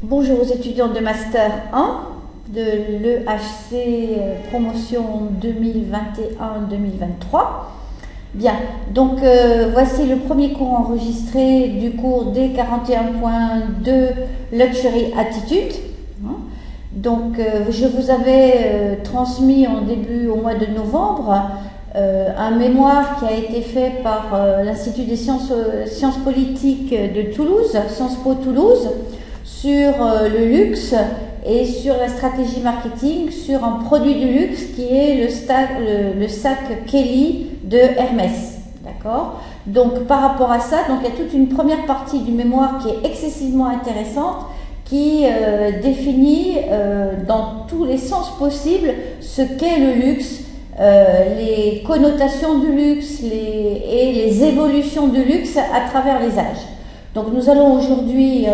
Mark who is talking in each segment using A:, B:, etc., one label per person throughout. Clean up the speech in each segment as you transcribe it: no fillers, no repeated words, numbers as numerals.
A: Bonjour aux étudiants de Master 1 de l'EHC promotion 2021-2023. Bien, donc voici le premier cours enregistré du cours D41.2 Luxury Attitude. Donc je vous avais transmis au mois de novembre un mémoire qui a été fait par l'Institut des sciences politiques de Toulouse, Sciences Po Toulouse, sur le luxe et sur la stratégie marketing sur un produit du luxe qui est le sac Kelly de Hermès. D'accord ? Donc par rapport à ça, donc il y a toute une première partie du mémoire qui est excessivement intéressante, qui définit dans tous les sens possibles ce qu'est le luxe, les connotations du luxe et les évolutions du luxe à travers les âges. Donc nous allons aujourd'hui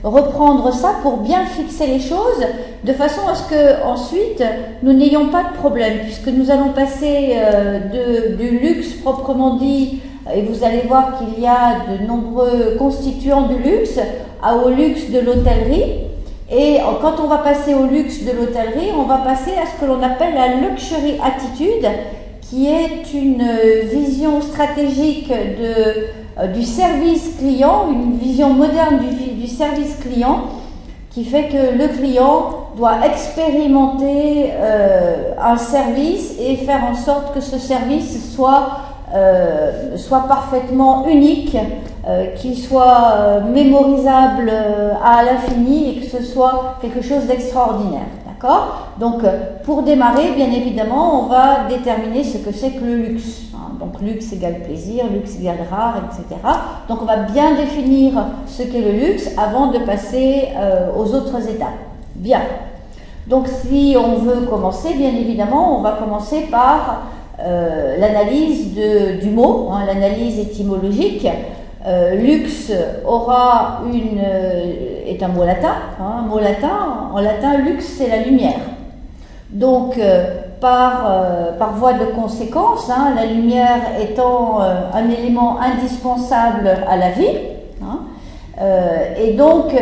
A: reprendre ça pour bien fixer les choses, de façon à ce que ensuite nous n'ayons pas de problème, puisque nous allons passer du luxe proprement dit, et vous allez voir qu'il y a de nombreux constituants du luxe, au luxe de l'hôtellerie. Et quand on va passer au luxe de l'hôtellerie, on va passer à ce que l'on appelle la luxury attitude, qui est une vision stratégique du service client, une vision moderne du service client, qui fait que le client doit expérimenter un service et faire en sorte que ce service soit parfaitement unique, qu'il soit mémorisable à l'infini et que ce soit quelque chose d'extraordinaire. D'accord ? Donc, pour démarrer, bien évidemment, on va déterminer ce que c'est que le luxe. Donc, luxe égale plaisir, luxe égale rare, etc. Donc, on va bien définir ce qu'est le luxe avant de passer aux autres étapes. Bien. Donc, si on veut commencer, bien évidemment, on va commencer par l'analyse du mot, l'analyse étymologique. Luxe est un mot latin. En latin, luxe, c'est la lumière. Donc, par voie de conséquence, la lumière étant un élément indispensable à la vie, et donc,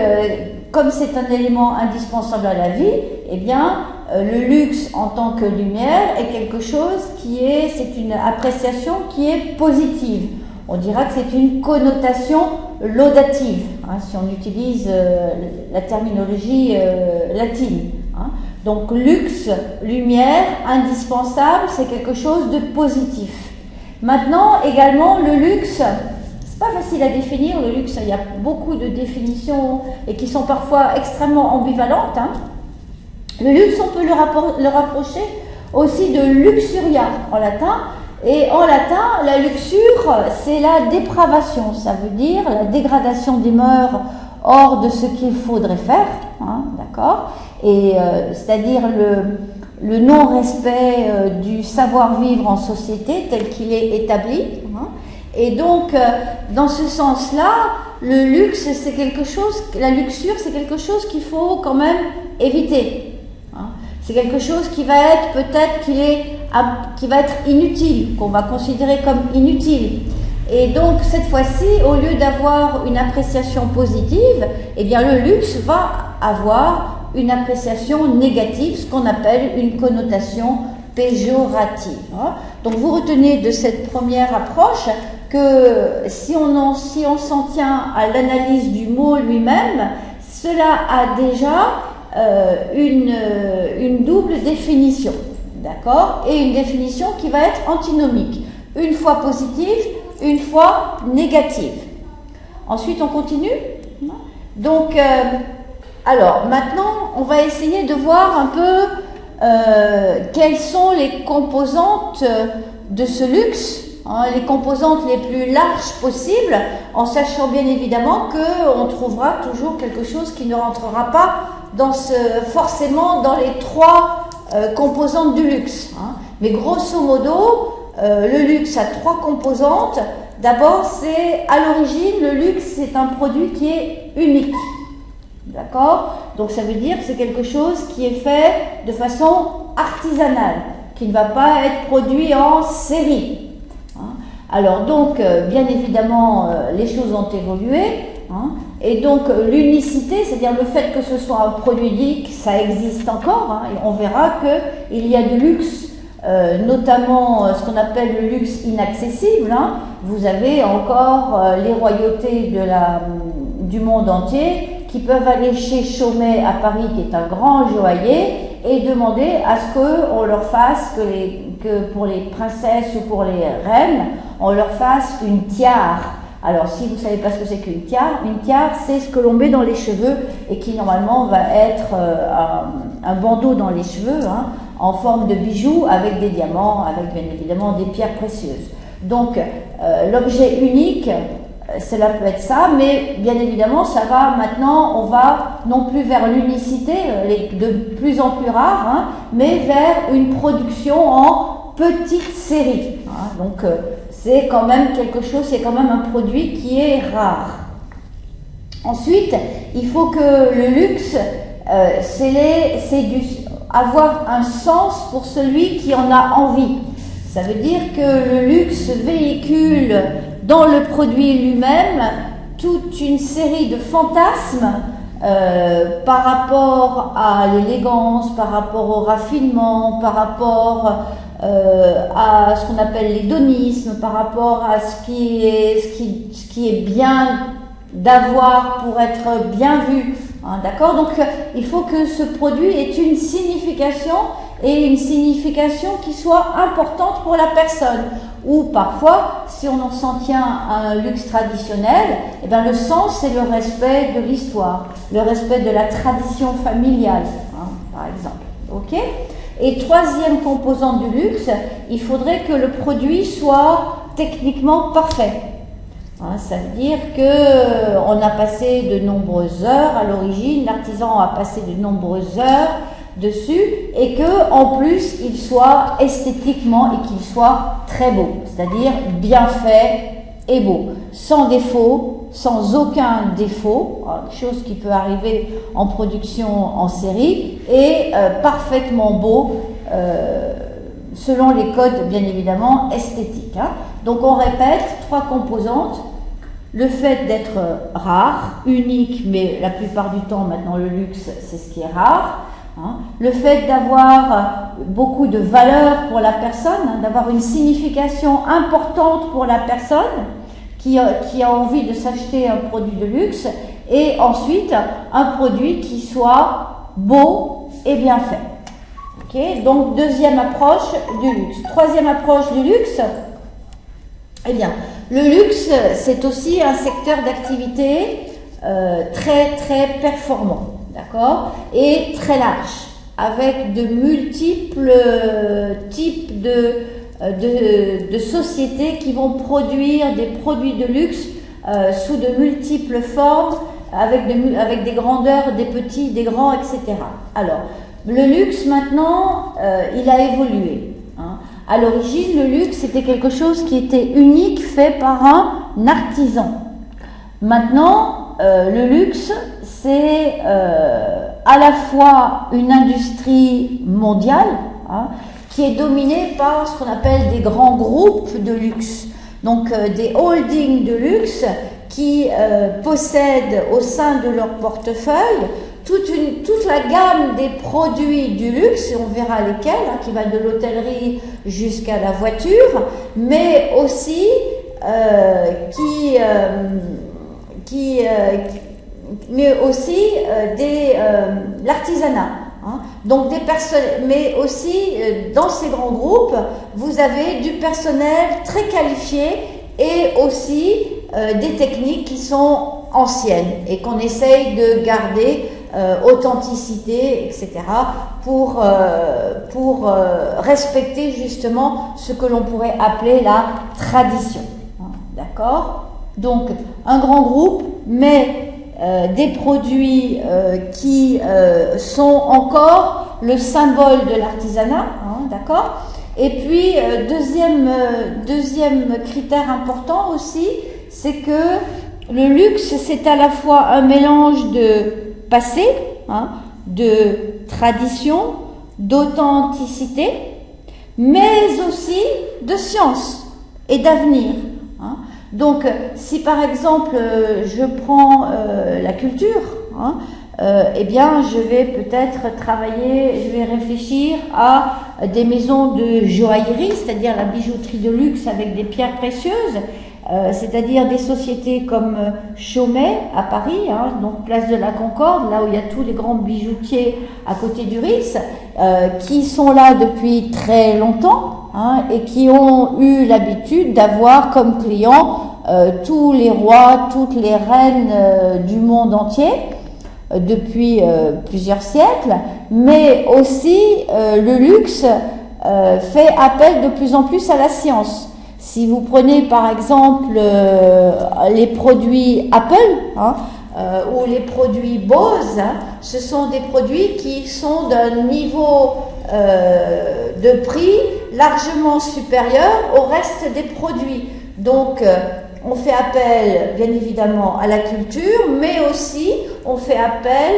A: comme c'est un élément indispensable à la vie, eh bien, le luxe en tant que lumière est quelque chose c'est une appréciation qui est positive. On dira que c'est une connotation laudative, si on utilise la terminologie latine. Donc luxe, lumière, indispensable, c'est quelque chose de positif. Maintenant, également, le luxe, c'est pas facile à définir, le luxe, il y a beaucoup de définitions et qui sont parfois extrêmement ambivalentes. Le luxe, on peut le rapprocher aussi de luxuria en latin. Et en latin, la luxure, c'est la dépravation, ça veut dire la dégradation des mœurs hors de ce qu'il faudrait faire, d'accord ? Et c'est-à-dire le non-respect du savoir-vivre en société tel qu'il est établi. Et donc, dans ce sens-là, le luxe, la luxure, c'est quelque chose qu'il faut quand même éviter. C'est quelque chose qui va être qui va être inutile, qu'on va considérer comme inutile. Et donc, cette fois-ci, au lieu d'avoir une appréciation positive, eh bien, le luxe va avoir une appréciation négative, ce qu'on appelle une connotation péjorative. Donc, vous retenez de cette première approche que si on s'en tient à l'analyse du mot lui-même, cela a déjà une double définition, d'accord ? Et une définition qui va être antinomique, une fois positive, une fois négative. Ensuite, on continue. Donc, alors, maintenant, on va essayer de voir un peu quelles sont les composantes de ce luxe, les composantes les plus larges possibles, en sachant bien évidemment qu'on trouvera toujours quelque chose qui ne rentrera pas forcément dans les trois composantes du luxe. Mais grosso modo, le luxe a trois composantes. D'abord, à l'origine, le luxe, c'est un produit qui est unique. D'accord ? Donc ça veut dire que c'est quelque chose qui est fait de façon artisanale, qui ne va pas être produit en série. Alors donc, bien évidemment, les choses ont évolué hein. Et donc l'unicité, c'est-à-dire le fait que ce soit un produit unique, ça existe encore, hein, et on verra qu'il y a du luxe, notamment ce qu'on appelle le luxe inaccessible, hein. Vous avez encore les royautés du monde entier qui peuvent aller chez Chaumet à Paris, qui est un grand joaillier, et demander à ce qu'on leur fasse, que pour les princesses ou pour les reines, on leur fasse une tiare. Alors, si vous ne savez pas ce que c'est qu'une tiare, c'est ce que l'on met dans les cheveux et qui normalement va être un bandeau dans les cheveux, hein, en forme de bijoux avec des diamants, avec bien évidemment des pierres précieuses. Donc, l'objet unique, cela peut être ça, mais bien évidemment, ça va maintenant, on va non plus vers l'unicité, de plus en plus rare, hein, mais vers une production en petite série. Hein. Donc, c'est quand même quelque chose, c'est quand même un produit qui est rare. Ensuite, il faut que le luxe, avoir un sens pour celui qui en a envie. Ça veut dire que le luxe véhicule dans le produit lui-même toute une série de fantasmes par rapport à l'élégance, par rapport au raffinement, par rapport à ce qu'on appelle l'hédonisme, par rapport à ce qui est bien d'avoir pour être bien vu. Hein, d'accord ? Donc il faut que ce produit ait une signification, et une signification qui soit importante pour la personne. Ou parfois, si on s'en tient à un luxe traditionnel, eh bien, le sens, c'est le respect de l'histoire, le respect de la tradition familiale, hein, par exemple. Ok ? Et troisième composante du luxe, il faudrait que le produit soit techniquement parfait. Hein, ça veut dire qu'on a passé de nombreuses heures à l'origine, l'artisan a passé de nombreuses heures dessus, et que en plus il soit esthétiquement et qu'il soit très beau, c'est-à-dire bien fait et beau, sans défaut, sans aucun défaut, chose qui peut arriver en production en série, et parfaitement beau selon les codes bien évidemment esthétiques. Hein. Donc on répète, 3 composantes. Le fait d'être rare, unique, mais la plupart du temps maintenant le luxe c'est ce qui est rare. Hein. Le fait d'avoir beaucoup de valeur pour la personne, hein, d'avoir une signification importante pour la personne qui a envie de s'acheter un produit de luxe, et ensuite un produit qui soit beau et bien fait. Okay. Donc deuxième approche du luxe. Troisième approche du luxe, eh bien, le luxe c'est aussi un secteur d'activité très très performant. D'accord, et très large, avec de multiples types de sociétés qui vont produire des produits de luxe sous de multiples formes, avec des grandeurs, des petits, des grands, etc. Alors, le luxe maintenant, il a évolué. Hein. À l'origine, le luxe c'était quelque chose qui était unique, fait par un artisan. Maintenant, le luxe, c'est à la fois une industrie mondiale, hein, qui est dominée par ce qu'on appelle des grands groupes de luxe, donc des holdings de luxe qui possèdent au sein de leur portefeuille toute la gamme des produits du luxe, et on verra lesquels, hein, qui va de l'hôtellerie jusqu'à la voiture, mais aussi l'artisanat. Hein. Donc des personnes, mais aussi dans ces grands groupes, vous avez du personnel très qualifié et aussi des techniques qui sont anciennes et qu'on essaye de garder authenticité, etc. pour respecter justement ce que l'on pourrait appeler la tradition. Hein. D'accord ? Donc un grand groupe, mais des produits qui sont encore le symbole de l'artisanat, hein, d'accord ? Et puis deuxième critère important aussi, c'est que le luxe c'est à la fois un mélange de passé, hein, de tradition, d'authenticité, mais aussi de science et d'avenir. Hein. Donc, si par exemple je prends la culture, hein, eh bien, je vais peut-être travailler, je vais réfléchir à des maisons de joaillerie, c'est-à-dire la bijouterie de luxe avec des pierres précieuses, c'est-à-dire des sociétés comme Chaumet à Paris, hein, donc place de la Concorde, là où il y a tous les grands bijoutiers à côté du Ritz, qui sont là depuis très longtemps, hein, et qui ont eu l'habitude d'avoir comme clients tous les rois, toutes les reines du monde entier, depuis plusieurs siècles, mais aussi le luxe fait appel de plus en plus à la science. Si vous prenez par exemple les produits Apple, hein, ou les produits Bose, hein, ce sont des produits qui sont d'un niveau de prix largement supérieur au reste des produits. Donc on fait appel, bien évidemment, à la culture, mais aussi on fait appel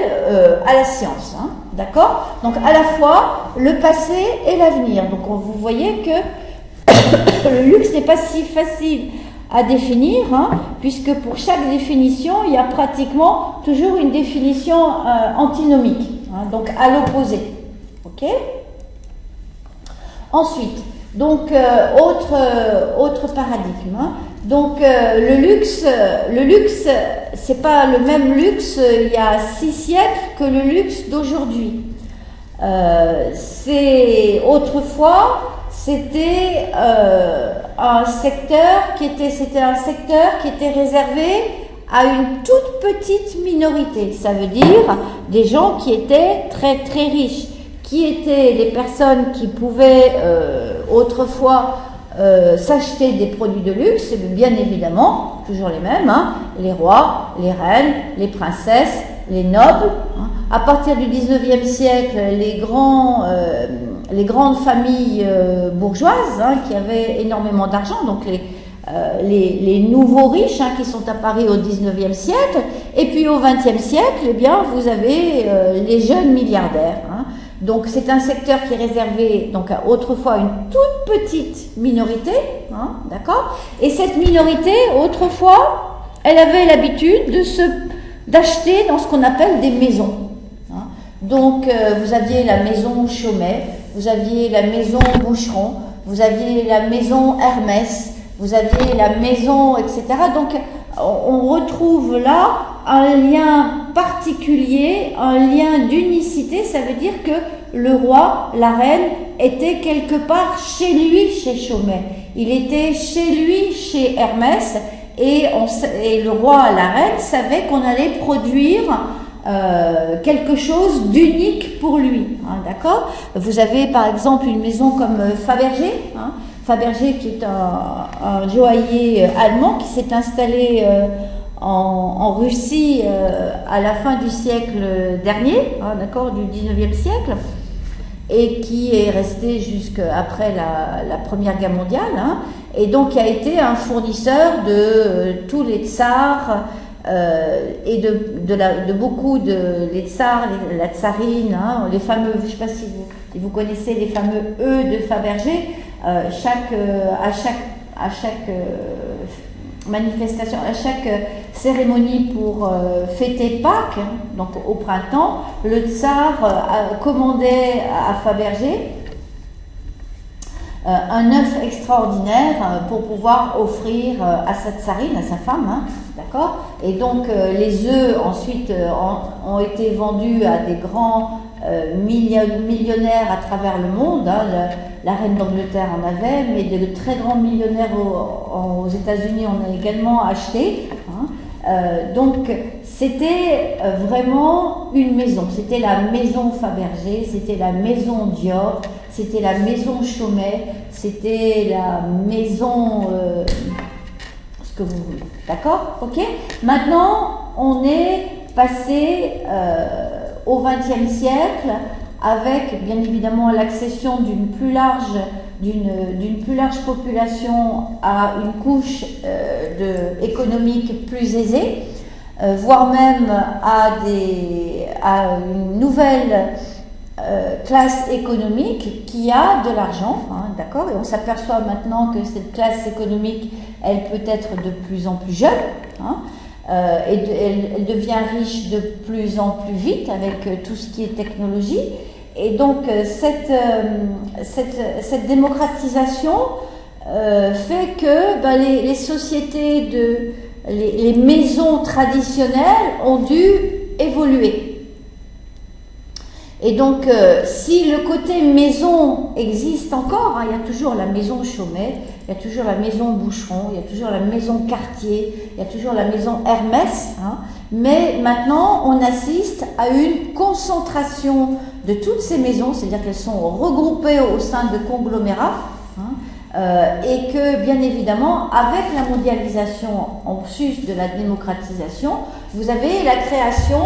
A: à la science. Hein, d'accord? Donc, à la fois, le passé et l'avenir. Donc, vous voyez que le luxe n'est pas si facile à définir, hein, puisque pour chaque définition, il y a pratiquement toujours une définition antinomique, hein, donc à l'opposé. Ok? Ensuite, donc, autre paradigme. Hein. Donc le luxe, c'est pas le même luxe il y a 6 siècles que le luxe d'aujourd'hui. C'était un secteur qui était réservé à une toute petite minorité. Ça veut dire des gens qui étaient très très riches, qui étaient les personnes qui pouvaient autrefois s'acheter des produits de luxe, bien évidemment, toujours les mêmes, hein, les rois, les reines, les princesses, les nobles. Hein. À partir du 19e siècle, les grandes familles bourgeoises, hein, qui avaient énormément d'argent, donc les nouveaux riches, hein, qui sont apparus au 19e siècle, et puis au 20e siècle, eh bien, vous avez les jeunes milliardaires. Hein. Donc c'est un secteur qui est réservé donc à autrefois une toute petite minorité, hein, d'accord. Et cette minorité autrefois, elle avait l'habitude d'acheter dans ce qu'on appelle des maisons. Hein. Donc vous aviez la maison Chaumet, vous aviez la maison Boucheron, vous aviez la maison Hermès, vous aviez la maison, etc. Donc on retrouve là un lien particulier, un lien d'unicité. Ça veut dire que le roi, la reine, était quelque part chez lui, chez Chaumet. Il était chez lui, chez Hermès, et le roi, la reine, savait qu'on allait produire quelque chose d'unique pour lui. Hein, d'accord ? Vous avez par exemple une maison comme Fabergé, hein, Fabergé qui est un joaillier allemand qui s'est installé en Russie à la fin du siècle dernier, hein, d'accord, du 19e siècle, et qui est resté jusqu'après la Première Guerre mondiale, hein, et donc qui a été un fournisseur de tous les tsars et de beaucoup de les tsars, la tsarine, hein, les fameux, je ne sais pas si vous connaissez les fameux de Fabergé. À chaque manifestation, à chaque cérémonie pour fêter Pâques, hein, donc au printemps, le tsar commandait à Fabergé un œuf extraordinaire pour pouvoir offrir à sa tsarine, à sa femme, hein, d'accord. Et donc les œufs ensuite ont été vendus à des grands millionnaires à travers le monde. Hein. La reine d'Angleterre en avait, mais de très grands millionnaires aux États-Unis en a également acheté. Hein. Donc c'était vraiment une maison. C'était la maison Fabergé, c'était la maison Dior, c'était la maison Chaumet, c'était la maison ce que vous voulez. D'accord? Ok? Maintenant, on est passé au XXe siècle avec bien évidemment l'accession d'une plus large population à une couche économique plus aisée, voire même à une nouvelle classe économique qui a de l'argent, hein, d'accord. Et on s'aperçoit maintenant que cette classe économique elle peut être de plus en plus jeune, hein, elle devient riche de plus en plus vite avec tout ce qui est technologie. Et donc cette démocratisation fait que ben, les sociétés, les maisons traditionnelles ont dû évoluer. Et donc, si le côté maison existe encore, hein, il y a toujours la maison Chaumet, il y a toujours la maison Boucheron, il y a toujours la maison Cartier, il y a toujours la maison Hermès, hein, mais maintenant on assiste à une concentration de toutes ces maisons, c'est-à-dire qu'elles sont regroupées au sein de conglomérats, hein, et que bien évidemment, avec la mondialisation en plus de la démocratisation, vous avez la création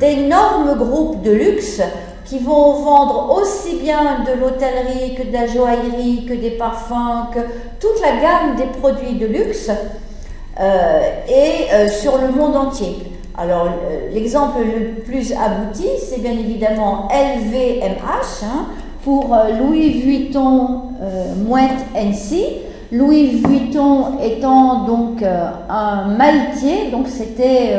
A: d'énormes groupes de luxe qui vont vendre aussi bien de l'hôtellerie que de la joaillerie, que des parfums, que toute la gamme des produits de luxe sur le monde entier. Alors l'exemple le plus abouti, c'est bien évidemment LVMH, hein, pour Louis Vuitton Moet Hennessy. Louis Vuitton étant donc un maltier, donc c'était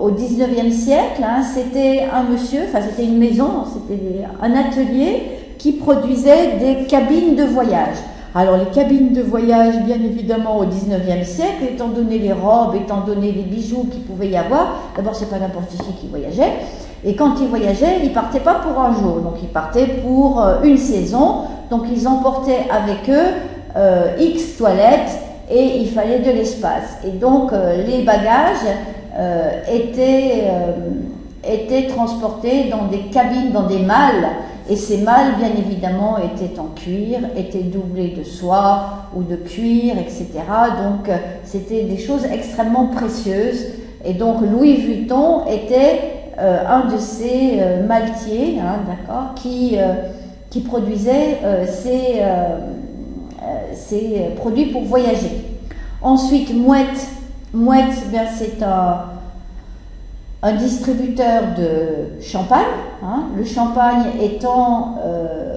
A: au 19e siècle, hein, c'était un monsieur, enfin c'était une maison, c'était un atelier qui produisait des cabines de voyage. Alors les cabines de voyage, bien évidemment au 19e siècle, étant donné les robes, étant donné les bijoux qu'il pouvait y avoir, d'abord c'est pas n'importe qui voyageait, et quand ils voyageaient, ils partaient pas pour un jour, donc ils partaient pour une saison, donc ils emportaient avec eux X toilettes et il fallait de l'espace. Et donc les bagages étaient transportés dans des cabines, dans des malles, et ces malles, bien évidemment, étaient en cuir, étaient doublées de soie ou de cuir, etc. Donc, c'était des choses extrêmement précieuses. Et donc, Louis Vuitton était un de ces maltiers, hein, d'accord, qui produisait ces produits pour voyager. Ensuite, Moet, bien, c'est un distributeur de champagne, hein, le champagne étant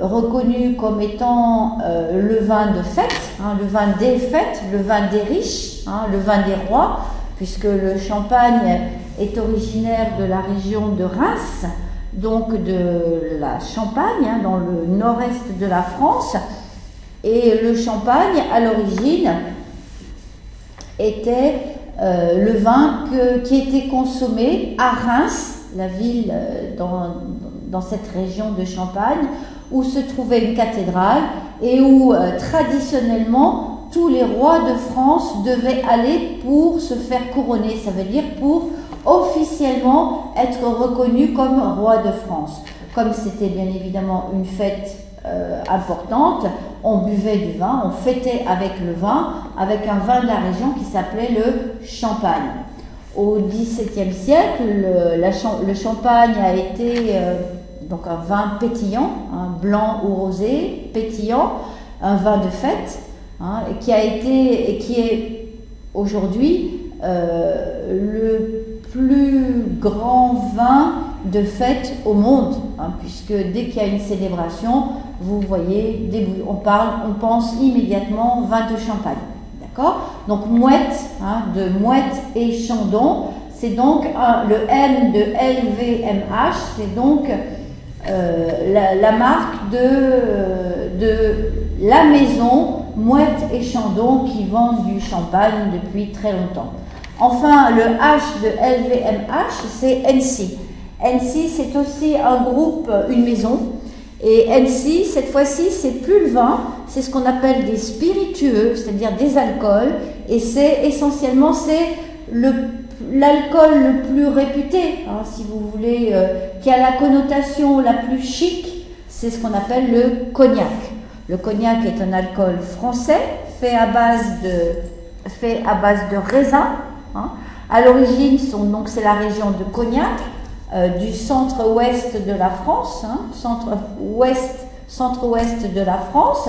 A: reconnu comme étant le vin de fête, hein, le vin des fêtes, le vin des riches, hein, le vin des rois, puisque le champagne est originaire de la région de Reims, donc de la Champagne, hein, dans le nord-est de la France, et le champagne à l'origine était le vin qui était consommé à Reims, la ville dans cette région de Champagne, où se trouvait une cathédrale et où traditionnellement tous les rois de France devaient aller pour se faire couronner, ça veut dire pour officiellement être reconnus comme roi de France. Comme c'était bien évidemment une fête importante, on buvait du vin, on fêtait avec le vin, avec un vin de la région qui s'appelait le champagne. Au XVIIe siècle, le champagne a été donc un vin pétillant, hein, blanc ou rosé, pétillant, un vin de fête, hein, et qui est aujourd'hui le plus grand vin de fête au monde, hein, puisque dès qu'il y a une célébration, vous voyez, on pense immédiatement vin de champagne, d'accord? Donc Moet, hein, de Moet et Chandon, c'est donc le M de LVMH, c'est donc la marque de la maison Moet et Chandon qui vend du champagne depuis très longtemps. Enfin, le H de LVMH, c'est Hennessy. Hennessy, c'est aussi un groupe, une maison. Et Hennessy, cette fois-ci, c'est plus le vin, c'est ce qu'on appelle des spiritueux, c'est-à-dire des alcools. Et c'est essentiellement, l'alcool le plus réputé, hein, si vous voulez, qui a la connotation la plus chic, c'est ce qu'on appelle le cognac. Le cognac est un alcool français, fait à base de raisin. Hein. À l'origine, c'est la région de Cognac, du centre-ouest de la France, hein, centre-ouest de la France.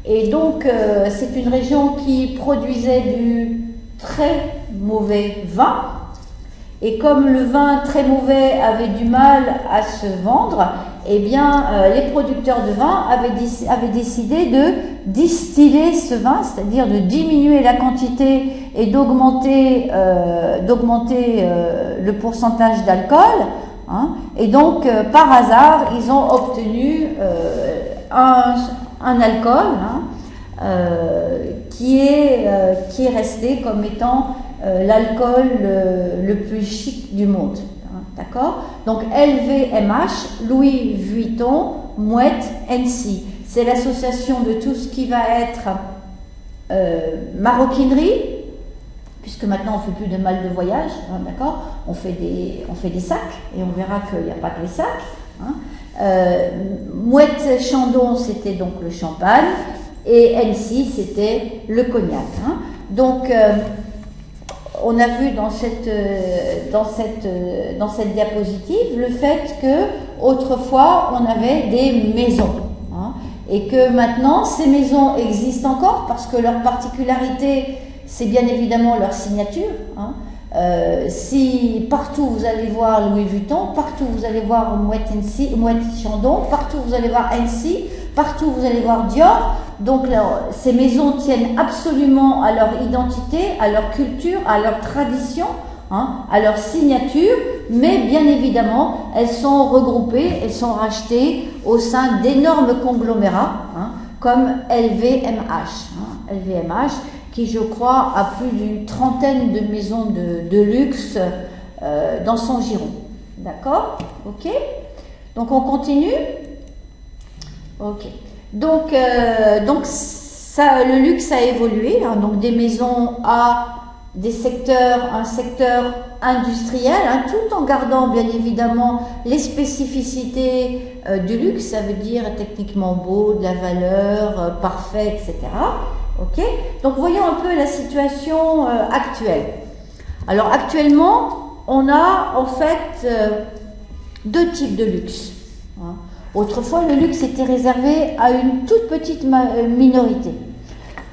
A: Et donc, c'est une région qui produisait du très mauvais vin Et comme le vin très mauvais avait du mal à se vendre, eh bien, les producteurs de vin avaient décidé de distiller ce vin, c'est-à-dire de diminuer la quantité et d'augmenter le pourcentage d'alcool. Hein. Et donc, par hasard, ils ont obtenu un alcool qui est resté comme étant l'alcool le plus chic du monde. D'accord? Donc LVMH, Louis Vuitton, Moet Hennessy. C'est l'association de tout ce qui va être maroquinerie, puisque maintenant on ne fait plus de mal de voyage, hein, d'accord? On fait des sacs, et on verra qu'il n'y a pas que les sacs. Hein. Moet Chandon, c'était donc le champagne, et Hennessy, c'était le cognac. Hein. Donc on a vu dans cette diapositive le fait que autrefois on avait des maisons, hein, et que maintenant ces maisons existent encore parce que leur particularité, c'est bien évidemment leur signature. Hein. Si partout vous allez voir Louis Vuitton, partout vous allez voir Moet Chandon, partout vous allez voir Hennessy, partout vous allez voir Dior. Donc ces maisons tiennent absolument à leur identité, à leur culture, à leur tradition, hein, à leur signature, mais bien évidemment elles sont regroupées, elles sont rachetées au sein d'énormes conglomérats, hein, comme LVMH. Hein, LVMH qui, je crois, a plus d'une trentaine de maisons de luxe dans son giron. D'accord? Ok? Donc on continue? Ok. Donc ça, le luxe a évolué, hein, donc des maisons à un secteur industriel, hein, tout en gardant bien évidemment les spécificités du luxe, ça veut dire techniquement beau, de la valeur, parfait, etc. Ok. Donc voyons un peu la situation actuelle. Alors actuellement, on a en fait deux types de luxe. Hein. Autrefois, le luxe était réservé à une toute petite minorité.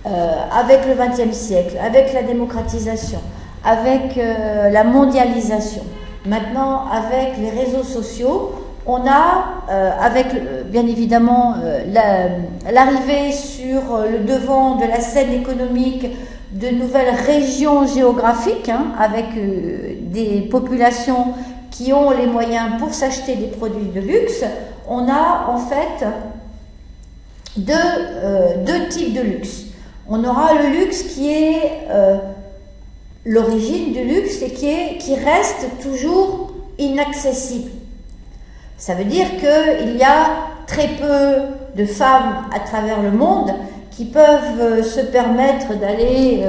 A: Avec le XXe siècle, avec la démocratisation, avec la mondialisation, maintenant avec les réseaux sociaux, on a, avec bien évidemment l'arrivée sur le devant de la scène économique de nouvelles régions géographiques, hein, avec des populations qui ont les moyens pour s'acheter des produits de luxe, on a en fait deux types de luxe. On aura le luxe qui est l'origine du luxe et qui reste toujours inaccessible. Ça veut dire qu'il y a très peu de femmes à travers le monde qui peuvent se permettre d'aller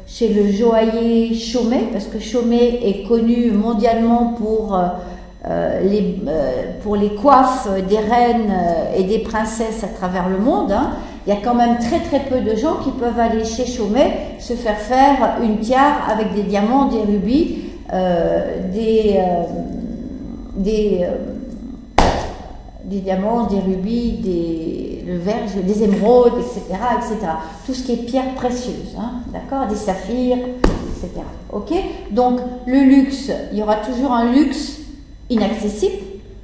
A: chez le joaillier Chaumet, parce que Chaumet est connu mondialement pour les coiffes des reines et des princesses à travers le monde. Hein. Il y a quand même très très peu de gens qui peuvent aller chez Chaumet se faire une tiare avec des diamants, des rubis, des diamants, des rubis, le verge, des émeraudes, etc., etc. Tout ce qui est pierres précieuses, hein, d'accord, des saphirs, etc. Ok. Donc le luxe, il y aura toujours un luxe inaccessible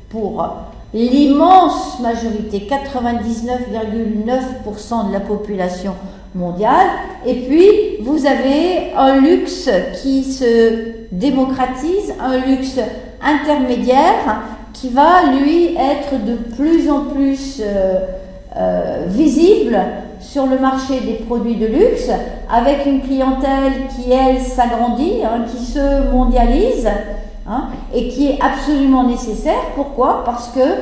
A: pour l'immense majorité, 99,9% de la population mondiale. Et puis vous avez un luxe qui se démocratise, un luxe intermédiaire qui va lui être de plus en plus visible sur le marché des produits de luxe, avec une clientèle qui, elle, s'agrandit, hein, qui se mondialise, hein, et qui est absolument nécessaire. Pourquoi? Parce que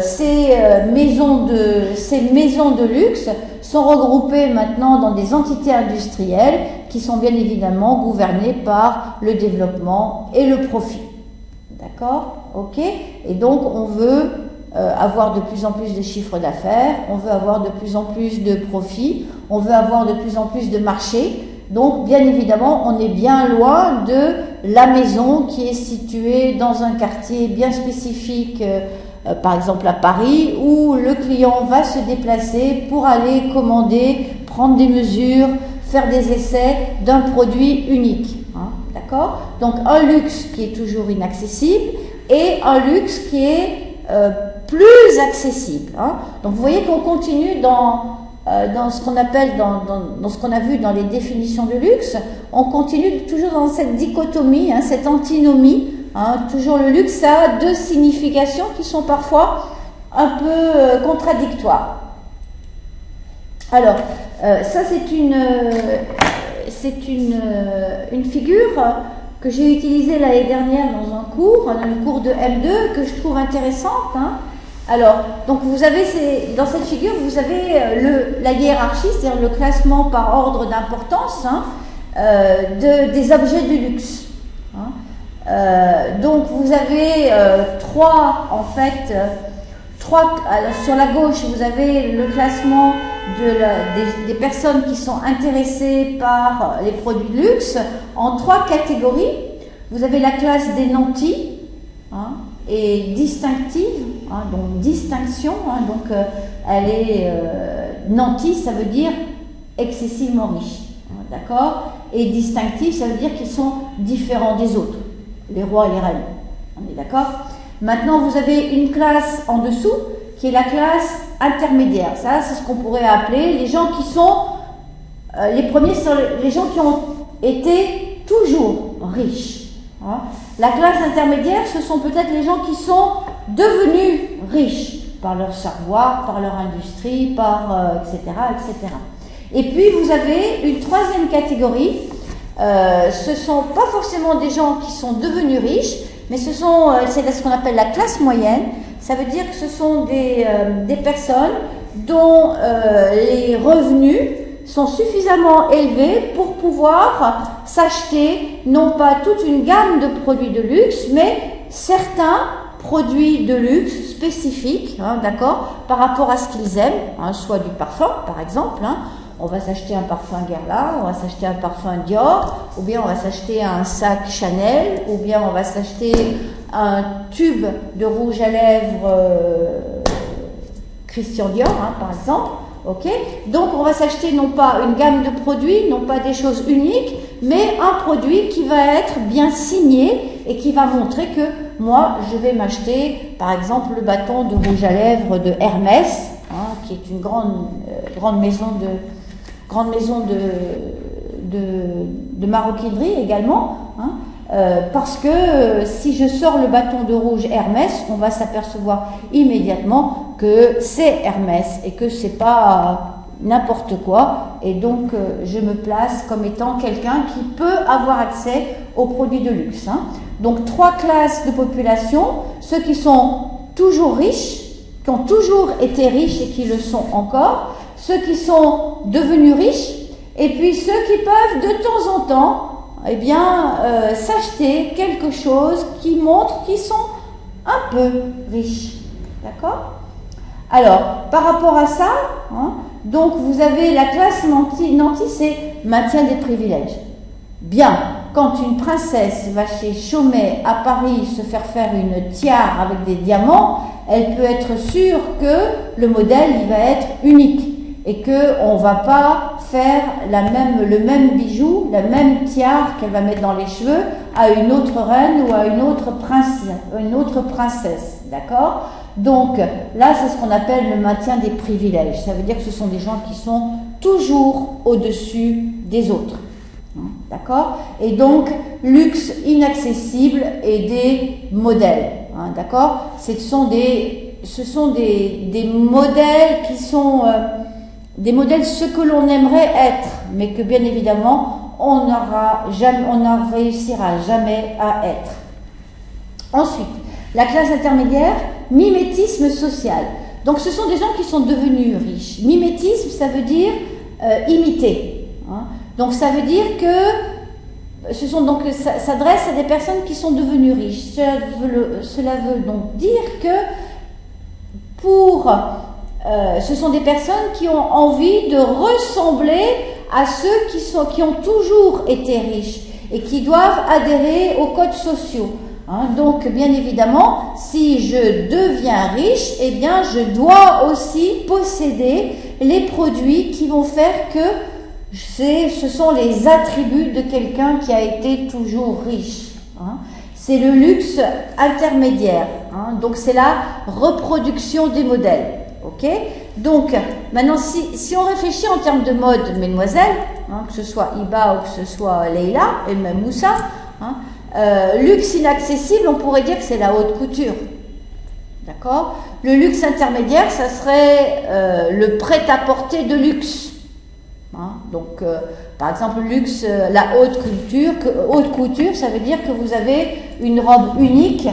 A: ces maisons de luxe sont regroupées maintenant dans des entités industrielles qui sont bien évidemment gouvernées par le développement et le profit. D'accord? Ok? Et donc on veut avoir de plus en plus de chiffres d'affaires, on veut avoir de plus en plus de profits, on veut avoir de plus en plus de marchés. Donc bien évidemment on est bien loin de la maison qui est située dans un quartier bien spécifique, par exemple à Paris, où le client va se déplacer pour aller commander, prendre des mesures, faire des essais d'un produit unique. Hein, d'accord? Donc un luxe qui est toujours inaccessible et un luxe qui est plus accessible. Hein. Donc vous voyez qu'on continue dans ce qu'on appelle, dans ce qu'on a vu dans les définitions de luxe, on continue toujours dans cette dichotomie, hein, cette antinomie. Hein. Toujours le luxe, ça a deux significations qui sont parfois un peu contradictoires. Alors, ça c'est une figure que j'ai utilisée l'année dernière dans un cours, dans le cours de M2, que je trouve intéressante. Hein. Alors, donc vous avez dans cette figure, vous avez la hiérarchie, c'est-à-dire le classement par ordre d'importance, hein, des objets de luxe. Hein. Donc vous avez sur la gauche, vous avez le classement des personnes qui sont intéressées par les produits de luxe en 3 catégories. Vous avez la classe des nantis, hein, et distinctive, hein, donc distinction, hein, donc elle est nantie, ça veut dire excessivement riche, hein, d'accord, et distinctive, ça veut dire qu'ils sont différents des autres, les rois et les reines, on est d'accord. Maintenant vous avez une classe en dessous qui est la classe intermédiaire. Ça c'est ce qu'on pourrait appeler les gens qui sont les premiers, sont les gens qui ont été toujours riches. Hein. La classe intermédiaire, ce sont peut-être les gens qui sont devenus riches par leur savoir, par leur industrie, etc., etc. Et puis vous avez une troisième catégorie. Ce ne sont pas forcément des gens qui sont devenus riches, mais c'est ce qu'on appelle la classe moyenne. Ça veut dire que ce sont des personnes dont les revenus sont suffisamment élevés pour pouvoir s'acheter non pas toute une gamme de produits de luxe, mais certains produits de luxe spécifiques, hein, d'accord, par rapport à ce qu'ils aiment, hein, soit du parfum par exemple, hein. On va s'acheter un parfum Guerlain, on va s'acheter un parfum Dior, ou bien on va s'acheter un sac Chanel, ou bien on va s'acheter un tube de rouge à lèvres Christian Dior, hein, par exemple. Okay. Donc on va s'acheter non pas une gamme de produits, non pas des choses uniques, mais un produit qui va être bien signé et qui va montrer que moi je vais m'acheter par exemple le bâton de rouge à lèvres de Hermès, hein, qui est une grande maison de maroquinerie également, hein, parce que si je sors le bâton de rouge Hermès, on va s'apercevoir immédiatement que c'est Hermès et que c'est pas n'importe quoi, et donc je me place comme étant quelqu'un qui peut avoir accès aux produits de luxe. Hein. Donc 3 classes de population: ceux qui sont toujours riches, qui ont toujours été riches et qui le sont encore, ceux qui sont devenus riches, et puis ceux qui peuvent de temps en temps s'acheter quelque chose qui montre qu'ils sont un peu riches. D'accord ? Alors, par rapport à ça, hein, donc vous avez la classe nantie, c'est maintien des privilèges. Bien, quand une princesse va chez Chaumet à Paris se faire une tiare avec des diamants, elle peut être sûre que le modèle il va être unique et qu'on ne va pas faire le même bijou, la même tiare qu'elle va mettre dans les cheveux à une autre reine ou à une autre princesse, d'accord ? Donc là, c'est ce qu'on appelle le maintien des privilèges. Ça veut dire que ce sont des gens qui sont toujours au-dessus des autres. D'accord ? Et donc, luxe inaccessible et des modèles. Hein, d'accord ? Ce sont des modèles qui sont des modèles ce que l'on aimerait être, mais que bien évidemment, on n'en réussira jamais à être. Ensuite, la classe intermédiaire, mimétisme social. Donc ce sont des gens qui sont devenus riches. Mimétisme, ça veut dire imiter. Hein. Donc ça veut dire que ça s'adresse à des personnes qui sont devenues riches. Cela veut donc dire que ce sont des personnes qui ont envie de ressembler à ceux qui ont toujours été riches et qui doivent adhérer aux codes sociaux. Hein, donc, bien évidemment, si je deviens riche, eh bien, je dois aussi posséder les produits qui vont faire que Ce sont les attributs de quelqu'un qui a été toujours riche. Hein. C'est le luxe intermédiaire. Hein. Donc c'est la reproduction des modèles. Ok. Donc maintenant, si on réfléchit en termes de mode, mesdemoiselles, hein, que ce soit Iba ou que ce soit Leila et même Moussa, hein, luxe inaccessible, on pourrait dire que c'est la haute couture. D'accord. Le luxe intermédiaire, ça serait le prêt-à-porter de luxe. Hein, donc, par exemple, luxe, la haute couture, ça veut dire que vous avez une robe unique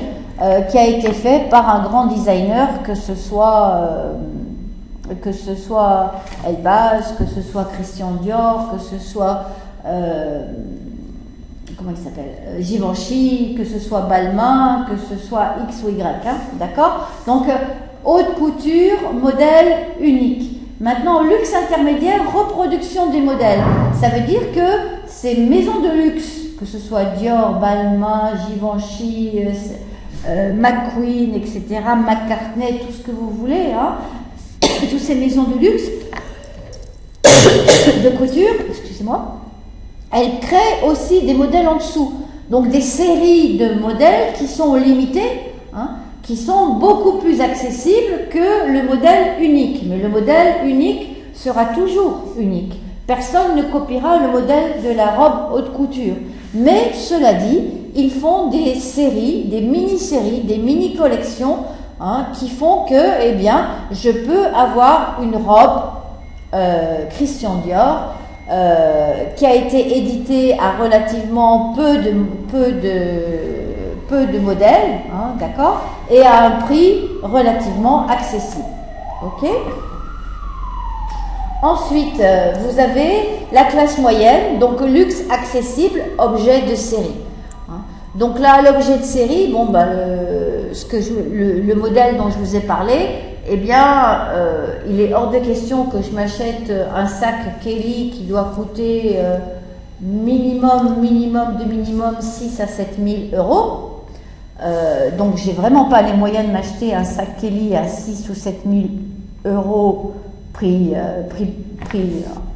A: qui a été faite par un grand designer, que ce soit Elbaz, que ce soit Christian Dior, que ce soit comment il s'appelle, Givenchy, que ce soit Balmain, que ce soit X ou Y, hein, d'accord. Donc haute couture, modèle unique. Maintenant, luxe intermédiaire, reproduction des modèles. Ça veut dire que ces maisons de luxe, que ce soit Dior, Balmain, Givenchy, McQueen, etc., McCartney, tout ce que vous voulez, hein, toutes ces maisons de luxe, de couture, excusez-moi, elles créent aussi des modèles en dessous. Donc des séries de modèles qui sont limités, hein, qui sont beaucoup plus accessibles que le modèle unique. Mais le modèle unique sera toujours unique. Personne ne copiera le modèle de la robe haute couture. Mais cela dit, ils font des séries, des mini-séries, des mini-collections, hein, qui font que, eh bien, je peux avoir une robe Christian Dior qui a été éditée à relativement peu de modèles, hein, d'accord, et à un prix relativement accessible. Ok. Ensuite, vous avez la classe moyenne, donc luxe accessible, objet de série. Hein. Donc là, l'objet de série, bon, ben, le modèle dont je vous ai parlé, eh bien, il est hors de question que je m'achète un sac Kelly qui doit coûter minimum 6 à 7 000 euros. Donc, j'ai vraiment pas les moyens de m'acheter un sac Kelly à 6 ou 7 000 euros prix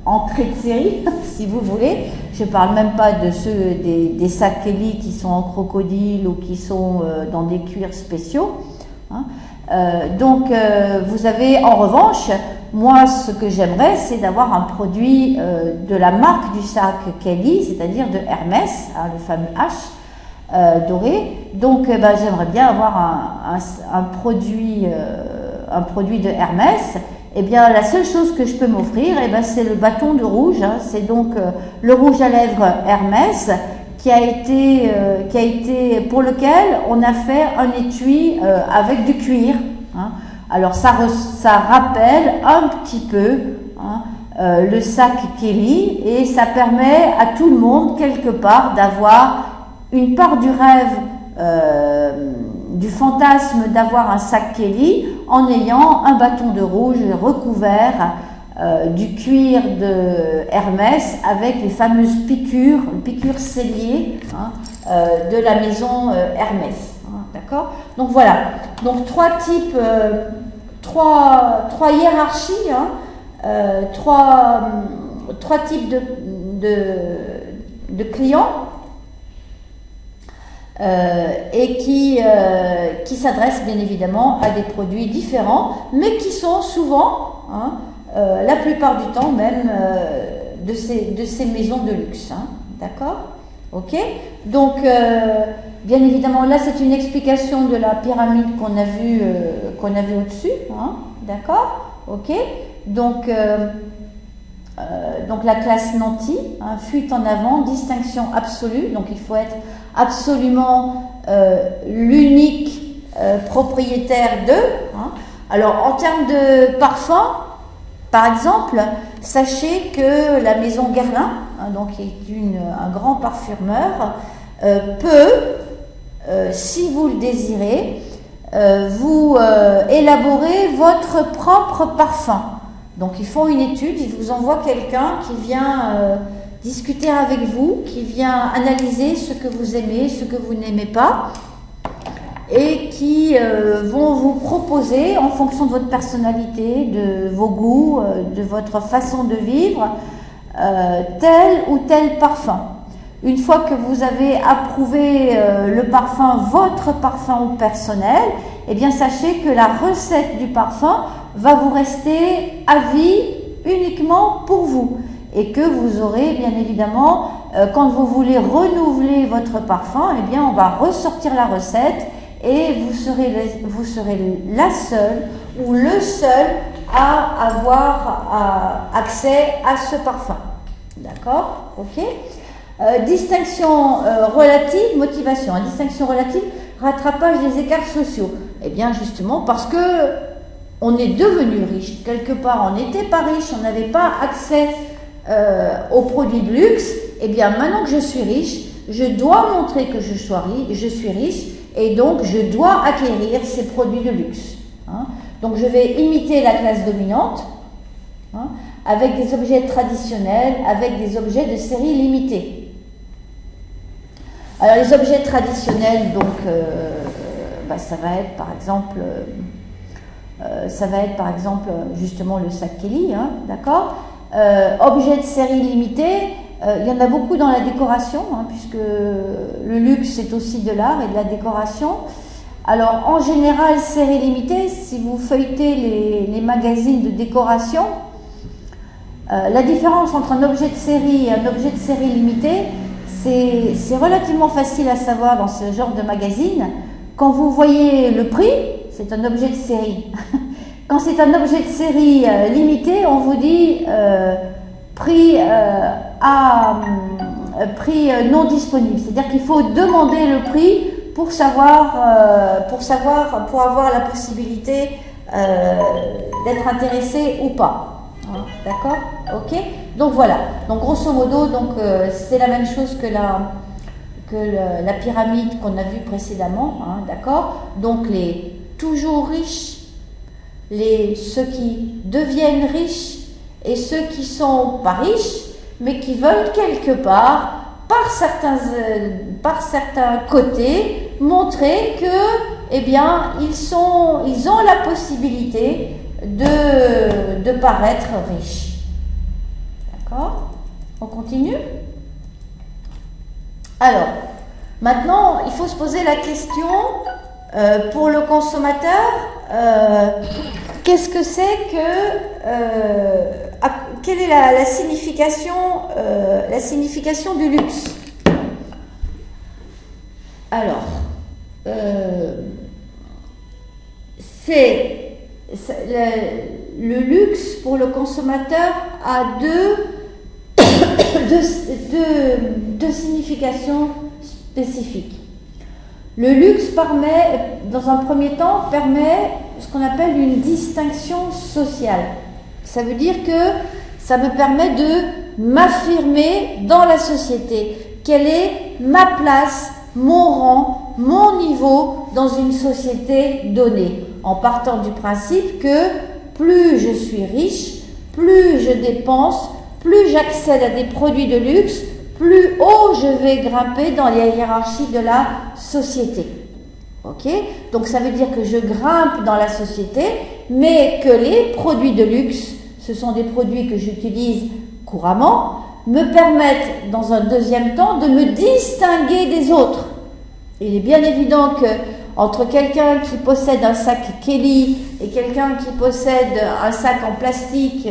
A: entrée de série, si vous voulez. Je parle même pas de ceux des sacs Kelly qui sont en crocodile ou qui sont dans des cuirs spéciaux. Hein. Donc, vous avez en revanche, moi, ce que j'aimerais, c'est d'avoir un produit de la marque du sac Kelly, c'est-à-dire de Hermès, hein, le fameux H doré. Donc, j'aimerais bien avoir un produit de Hermès. Eh bien, la seule chose que je peux m'offrir, eh ben, c'est le bâton de rouge. Hein. C'est donc le rouge à lèvres Hermès qui a été pour lequel on a fait un étui avec du cuir. Hein. Alors, ça rappelle un petit peu, hein, le sac Kelly, et ça permet à tout le monde quelque part d'avoir une part du rêve, du fantasme d'avoir un sac Kelly en ayant un bâton de rouge recouvert du cuir de Hermès avec les fameuses piqûres selliers, hein, de la maison Hermès. Hein, d'accord. Donc voilà. Donc trois hiérarchies, hein, trois types de clients. Et qui s'adressent bien évidemment à des produits différents, mais qui sont souvent, hein, la plupart du temps même, de ces maisons de luxe. Hein, d'accord. Ok. Donc, bien évidemment, là c'est une explication de la pyramide qu'on a vue au-dessus. Hein, d'accord. Ok. Donc la classe nantie, hein, fuite en avant, distinction absolue, donc il faut être absolument l'unique propriétaire d'eux. Hein. Alors en termes de parfum, par exemple, sachez que la maison Guerlain, hein, donc qui est un grand parfumeur, peut, si vous le désirez, vous élaborer votre propre parfum. Donc ils font une étude, ils vous envoient quelqu'un qui vient discuter avec vous, qui vient analyser ce que vous aimez, ce que vous n'aimez pas, et qui vont vous proposer, en fonction de votre personnalité, de vos goûts, de votre façon de vivre, tel ou tel parfum. Une fois que vous avez approuvé le parfum, votre parfum personnel, eh bien sachez que la recette du parfum va vous rester à vie uniquement pour vous. Et que vous aurez bien évidemment, quand vous voulez renouveler votre parfum, eh bien on va ressortir la recette et vous serez la seule ou le seul à avoir accès à ce parfum. D'accord? Ok? Distinction relative, motivation. Distinction relative, rattrapage des écarts sociaux. Eh bien justement parce que on est devenu riche. Quelque part, on n'était pas riche, on n'avait pas accès aux produits de luxe. Eh bien maintenant que je suis riche, je dois montrer que je suis riche et donc je dois acquérir ces produits de luxe. Hein. Donc je vais imiter la classe dominante, hein, avec des objets traditionnels, avec des objets de série limitée. Alors les objets traditionnels, donc ça va être par exemple, justement le sac Kelly, hein, d'accord. Objets de série limitée, il y en a beaucoup dans la décoration, hein, puisque le luxe c'est aussi de l'art et de la décoration. Alors en général, série limitée, si vous feuilletez les magazines de décoration, la différence entre un objet de série et un objet de série limitée, c'est relativement facile à savoir dans ce genre de magazine. Quand vous voyez le prix, c'est un objet de série. Quand c'est un objet de série limité, on vous dit prix non disponible. C'est-à-dire qu'il faut demander le prix pour avoir la possibilité d'être intéressé ou pas. Hein, d'accord? Ok? Donc voilà. Donc grosso modo, c'est la même chose que la pyramide qu'on a vue précédemment. Hein, d'accord? Donc les toujours riches, ceux qui deviennent riches et ceux qui sont pas riches, mais qui veulent quelque part, par certains côtés, montrer que, eh bien, ils ont la possibilité de paraître riches. D'accord? On continue? Alors, maintenant, il faut se poser la question, pour le consommateur, qu'est-ce que c'est quelle est la signification du luxe? Alors, le luxe pour le consommateur a deux significations spécifiques. Le luxe dans un premier temps, permet ce qu'on appelle une distinction sociale. Ça veut dire que ça me permet de m'affirmer dans la société. Quelle est ma place, mon rang, mon niveau dans une société donnée, en partant du principe que plus je suis riche, plus je dépense, plus j'accède à des produits de luxe, plus haut je vais grimper dans la hiérarchie de la société. Ok? Donc ça veut dire que je grimpe dans la société, mais que les produits de luxe, ce sont des produits que j'utilise couramment, me permettent dans un deuxième temps de me distinguer des autres. Il est bien évident que entre quelqu'un qui possède un sac Kelly et quelqu'un qui possède un sac en plastique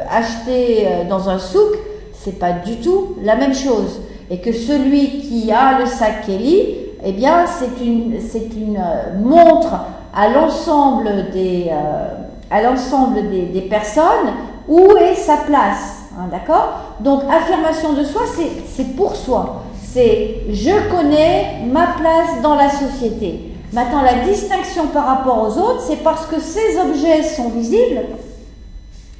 A: acheté dans un souk, c'est pas du tout la même chose. Et que celui qui a le sac Kelly, eh bien, c'est une montre à l'ensemble des personnes où est sa place. Hein, d'accord? Donc, affirmation de soi, c'est pour soi. C'est je connais ma place dans la société. Maintenant, la distinction par rapport aux autres, c'est parce que ces objets sont visibles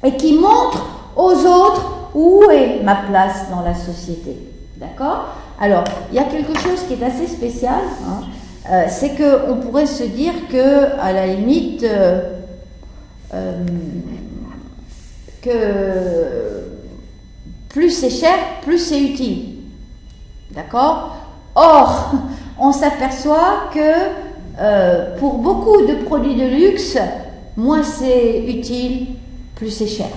A: et qui montrent aux autres où est ma place dans la société. D'accord? Alors, il y a quelque chose qui est assez spécial, hein, c'est qu'on pourrait se dire que, à la limite, que plus c'est cher, plus c'est utile. D'accord? Or, on s'aperçoit que pour beaucoup de produits de luxe, moins c'est utile, plus c'est cher.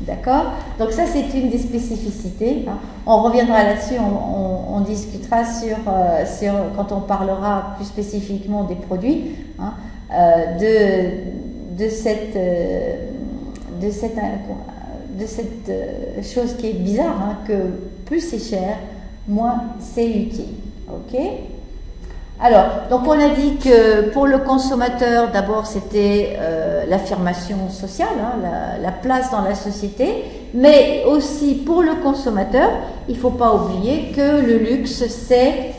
A: D'accord? Donc ça, c'est une des spécificités. Hein. On reviendra là-dessus, on discutera sur, quand on parlera plus spécifiquement des produits, hein, de cette chose qui est bizarre, hein, que plus c'est cher, moins c'est utile. Ok? Alors, donc on a dit que pour le consommateur, d'abord c'était l'affirmation sociale, hein, la place dans la société, mais aussi pour le consommateur, il ne faut pas oublier que le luxe c'est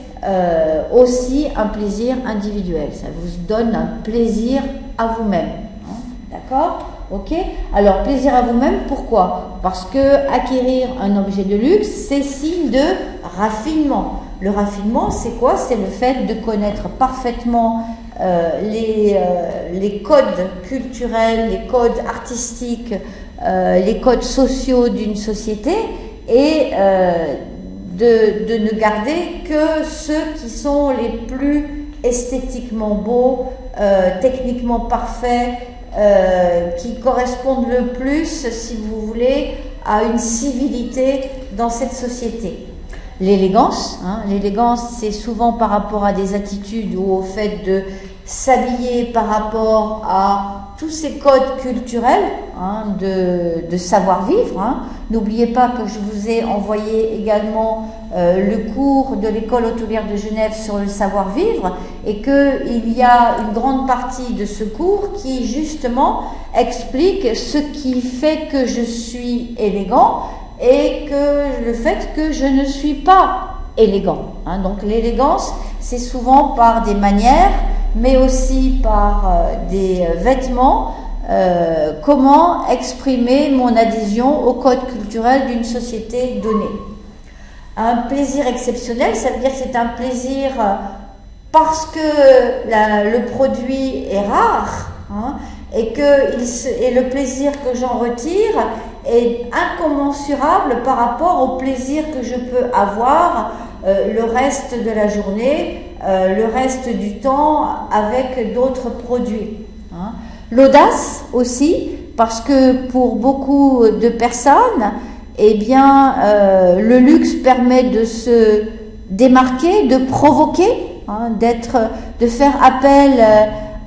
A: aussi un plaisir individuel, ça vous donne un plaisir à vous-même, hein, d'accord? Ok? Alors, plaisir à vous-même, pourquoi? Parce que acquérir un objet de luxe, c'est signe de raffinement. Le raffinement, c'est quoi? C'est le fait de connaître parfaitement les codes culturels, les codes artistiques, les codes sociaux d'une société et de ne garder que ceux qui sont les plus esthétiquement beaux, techniquement parfaits, qui correspondent le plus, si vous voulez, à une civilité dans cette société. L'élégance, hein, l'élégance c'est souvent par rapport à des attitudes ou au fait de s'habiller par rapport à tous ces codes culturels, hein, de savoir-vivre. Hein. N'oubliez pas que je vous ai envoyé également le cours de l'école hôtelière de Genève sur le savoir-vivre et qu'il y a une grande partie de ce cours qui justement explique ce qui fait que je suis élégant et que le fait que je ne suis pas élégant. Hein. Donc l'élégance, c'est souvent par des manières, mais aussi par des vêtements, comment exprimer mon adhésion au code culturel d'une société donnée. Un plaisir exceptionnel, ça veut dire que c'est un plaisir parce que le produit est rare, hein, et le plaisir que j'en retire est incommensurable par rapport au plaisir que je peux avoir le reste de la journée, le reste du temps avec d'autres produits. Hein. L'audace aussi, parce que pour beaucoup de personnes, eh bien, le luxe permet de se démarquer, de provoquer, hein, de faire appel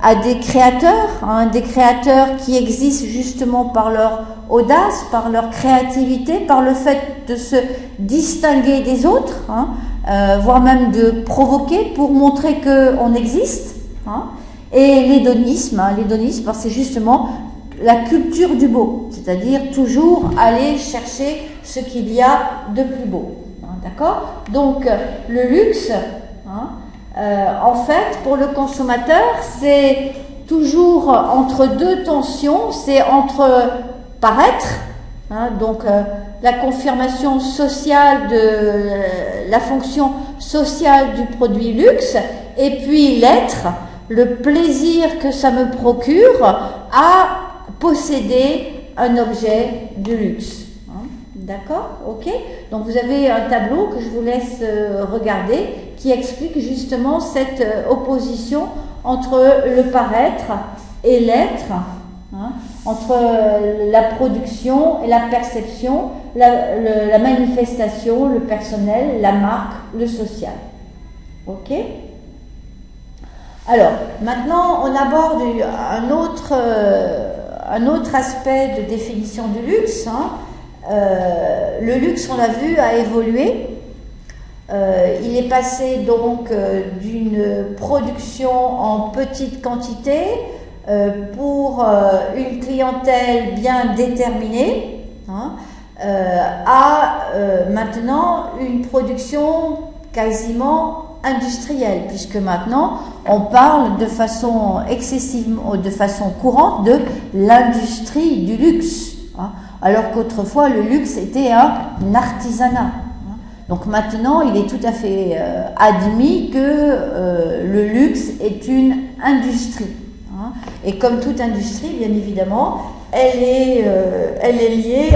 A: à des créateurs, hein, des créateurs qui existent justement par leur audace, par leur créativité, par le fait de se distinguer des autres, hein, voire même de provoquer pour montrer qu'on existe. Hein. Et l'hédonisme, c'est justement la culture du beau, c'est-à-dire toujours aller chercher ce qu'il y a de plus beau. Hein, d'accord? Donc le luxe, hein, en fait, pour le consommateur, c'est toujours entre deux tensions, c'est entre paraître, hein, donc la confirmation sociale de la fonction sociale du produit luxe, et puis l'être, le plaisir que ça me procure à posséder un objet de luxe. Hein, d'accord? Ok? Donc vous avez un tableau que je vous laisse regarder qui explique justement cette opposition entre le paraître et l'être, hein, entre la production et la perception, la manifestation, le personnel, la marque, le social. Ok? Alors, maintenant, on aborde un autre aspect de définition du luxe. Hein. Le luxe, on l'a vu, a évolué. Il est passé donc d'une production en petite quantité pour une clientèle bien déterminée, hein, à maintenant une production quasiment industrielle, puisque maintenant on parle de façon courante de l'industrie du luxe, hein, alors qu'autrefois le luxe était un artisanat. Donc maintenant, il est tout à fait admis que le luxe est une industrie. Hein. Et comme toute industrie, bien évidemment, elle est liée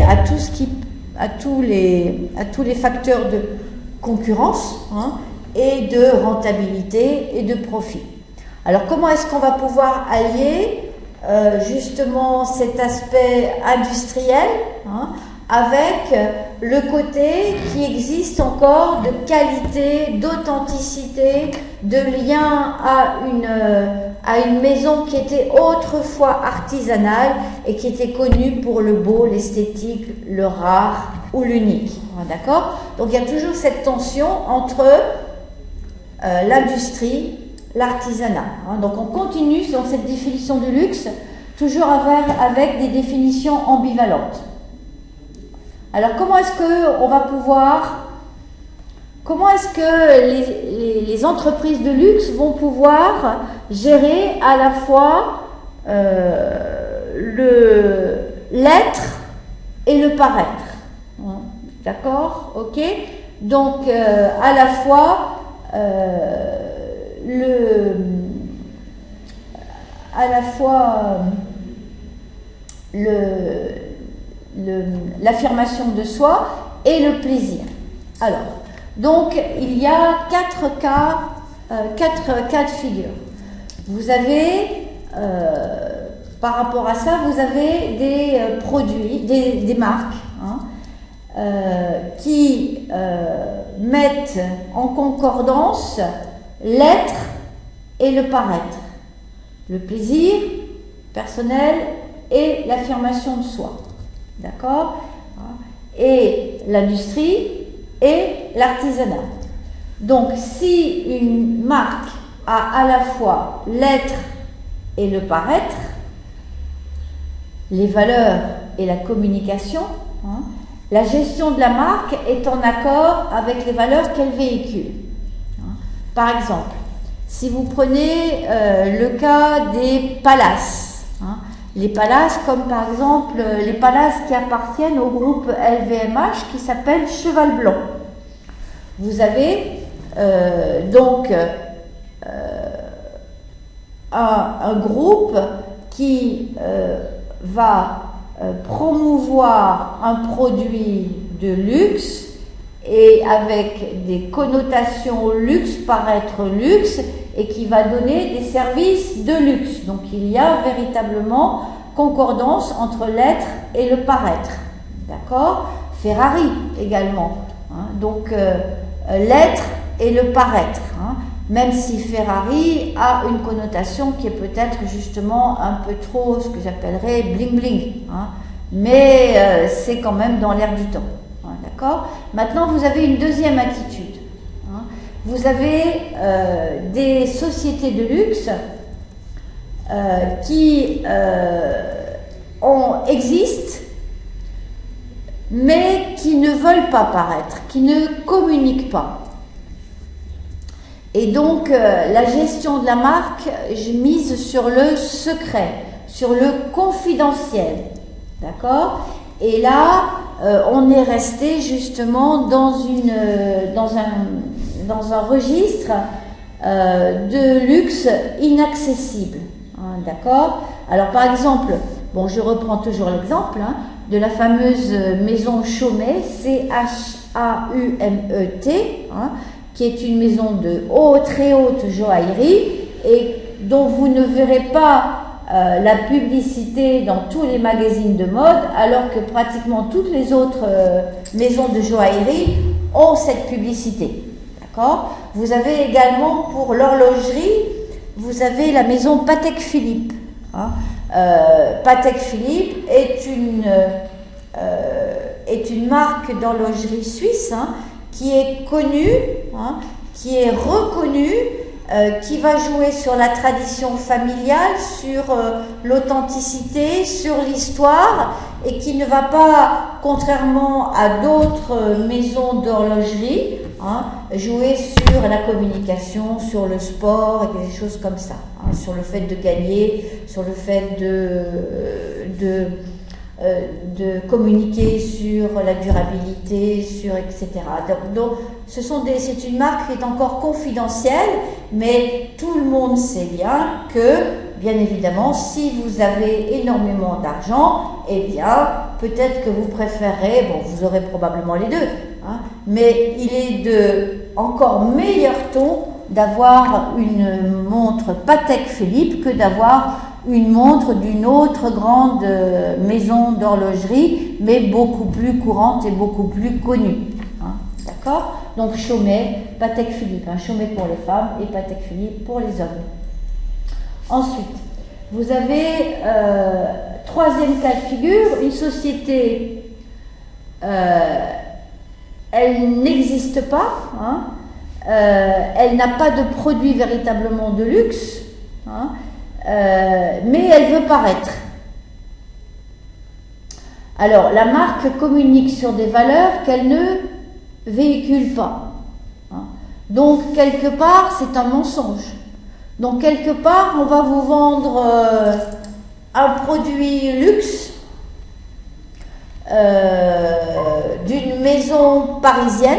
A: à tous les facteurs de concurrence, hein, et de rentabilité et de profit. Alors comment est-ce qu'on va pouvoir allier justement cet aspect industriel, hein, avec le côté qui existe encore de qualité, d'authenticité, de lien à une maison qui était autrefois artisanale et qui était connue pour le beau, l'esthétique, le rare ou l'unique. D'accord ? Donc il y a toujours cette tension entre l'industrie, l'artisanat. Hein. Donc on continue dans cette définition du luxe, toujours avec des définitions ambivalentes. Alors comment est-ce que les entreprises de luxe vont pouvoir gérer à la fois l'être et le paraître? D'accord? Ok? Donc à la fois l'affirmation de soi et le plaisir. Alors, donc il y a quatre cas de figure. Vous avez, par rapport à ça, vous avez des produits, des marques, hein, qui mettent en concordance l'être et le paraître, le plaisir personnel et l'affirmation de soi. D'accord? Et l'industrie et l'artisanat. Donc, si une marque a à la fois l'être et le paraître, les valeurs et la communication, hein, la gestion de la marque est en accord avec les valeurs qu'elle véhicule. Par exemple, si vous prenez le cas des palaces, hein, les palaces comme par exemple les palaces qui appartiennent au groupe LVMH qui s'appelle Cheval Blanc. Vous avez donc un groupe qui va promouvoir un produit de luxe et avec des connotations luxe, paraître luxe, et qui va donner des services de luxe. Donc il y a véritablement concordance entre l'être et le paraître. D'accord? Ferrari également. Hein, donc l'être et le paraître. Hein, même si Ferrari a une connotation qui est peut-être justement un peu trop ce que j'appellerais bling bling. Hein, mais c'est quand même dans l'air du temps. Hein, d'accord? Maintenant, vous avez une deuxième attitude. Hein, vous avez des sociétés de luxe qui existent, mais qui ne veulent pas paraître, qui ne communiquent pas. Et donc, la gestion de la marque, je mise sur le secret, sur le confidentiel. D'accord? Et là, on est resté justement dans un registre de luxe inaccessible. Hein, d'accord? Alors, par exemple, bon, je reprends toujours l'exemple de la fameuse maison Chaumet, C-H-A-U-M-E-T, hein, qui est une maison de très haute joaillerie et dont vous ne verrez pas la publicité dans tous les magazines de mode, alors que pratiquement toutes les autres maisons de joaillerie ont cette publicité. D'accord? Vous avez également pour l'horlogerie, vous avez la maison Patek Philippe. Hein. Patek Philippe est une marque d'horlogerie suisse, hein, qui est connue, hein, qui est reconnue, qui va jouer sur la tradition familiale, sur l'authenticité, sur l'histoire, et qui ne va pas, contrairement à d'autres maisons d'horlogerie, hein, jouer sur la communication, sur le sport et des choses comme ça, hein, sur le fait de gagner, sur le fait de communiquer sur la durabilité, sur etc. Donc c'est une marque qui est encore confidentielle, mais tout le monde sait bien que, bien évidemment, si vous avez énormément d'argent, eh bien, peut-être que vous préférez, bon, vous aurez probablement les deux, hein, mais il est de encore meilleur ton d'avoir une montre Patek Philippe que d'avoir une montre d'une autre grande maison d'horlogerie, mais beaucoup plus courante et beaucoup plus connue. Hein, d'accord? Donc Chaumet, Patek Philippe, hein, Chaumet pour les femmes et Patek Philippe pour les hommes. Ensuite, vous avez troisième cas de figure, une société, elle n'existe pas, hein, elle n'a pas de produit véritablement de luxe, hein, mais elle veut paraître. Alors, la marque communique sur des valeurs qu'elle ne véhicule pas. Hein. Donc, quelque part, c'est un mensonge. Donc, quelque part, on va vous vendre un produit luxe d'une maison parisienne,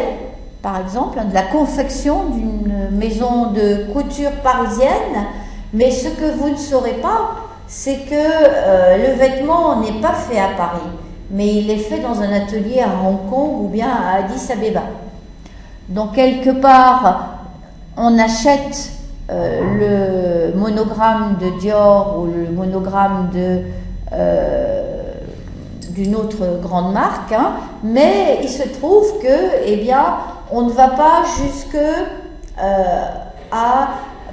A: par exemple, de la confection d'une maison de couture parisienne, mais ce que vous ne saurez pas, c'est que le vêtement n'est pas fait à Paris, mais il est fait dans un atelier à Hong Kong ou bien à Addis Abeba. Donc quelque part, on achète le monogramme de Dior ou le monogramme d'une autre grande marque, hein, mais il se trouve que, eh bien, on ne va pas jusque à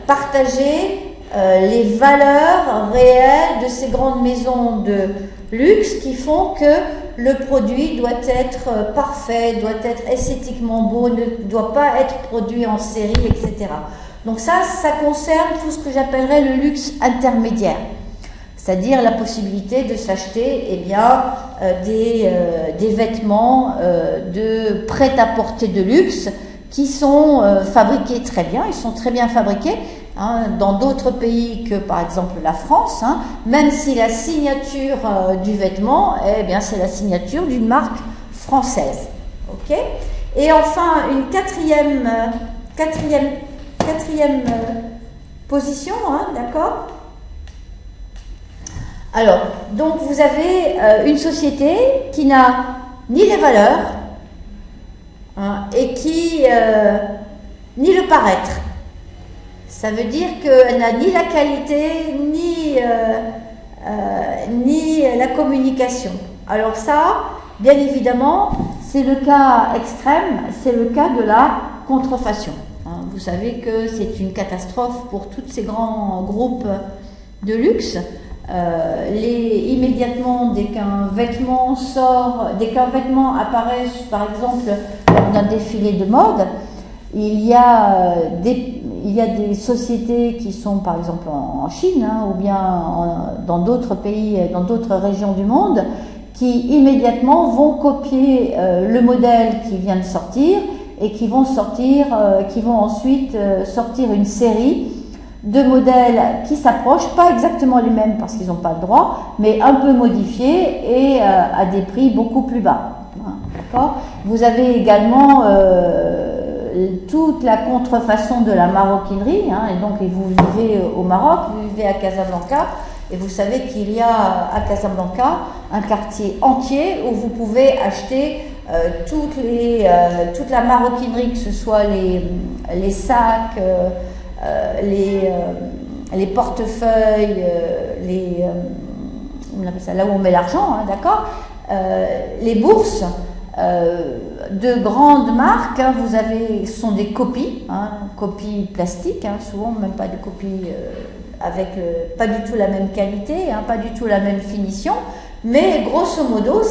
A: partager les valeurs réelles de ces grandes maisons de luxe qui font que le produit doit être parfait, doit être esthétiquement beau, ne doit pas être produit en série, etc. Donc ça concerne tout ce que j'appellerais le luxe intermédiaire, c'est-à-dire la possibilité de s'acheter eh bien, des vêtements de prêt-à-porter de luxe qui sont fabriqués très bien, ils sont très bien fabriqués, hein, dans d'autres pays que par exemple la France, hein, même si la signature du vêtement, eh bien, c'est la signature d'une marque française. Okay, et enfin, une quatrième position, hein, d'accord? Alors, donc vous avez une société qui n'a ni les valeurs, hein, et qui ni le paraître. Ça veut dire qu'elle n'a ni la qualité, ni la communication. Alors ça, bien évidemment, c'est le cas extrême, c'est le cas de la contrefaçon. Vous savez que c'est une catastrophe pour tous ces grands groupes de luxe. Immédiatement, dès qu'un vêtement sort, dès qu'un vêtement apparaît, par exemple, lors d'un défilé de mode, il y a des sociétés qui sont, par exemple, en Chine, hein, ou bien dans d'autres pays, dans d'autres régions du monde, qui immédiatement vont copier le modèle qui vient de sortir et qui vont ensuite sortir une série de modèles qui s'approchent, pas exactement les mêmes parce qu'ils n'ont pas le droit, mais un peu modifiés et à des prix beaucoup plus bas. D'accord ? Vous avez également toute la contrefaçon de la maroquinerie, hein, et donc vous vivez au Maroc, vous vivez à Casablanca, et vous savez qu'il y a à Casablanca un quartier entier où vous pouvez acheter toute la maroquinerie, que ce soit les sacs, les portefeuilles, on appelle ça là où on met l'argent, hein, d'accord, les bourses de grandes marques, hein, ce sont des copies, hein, copies plastiques, hein, souvent même pas des copies avec pas du tout la même qualité, hein, pas du tout la même finition, mais grosso modo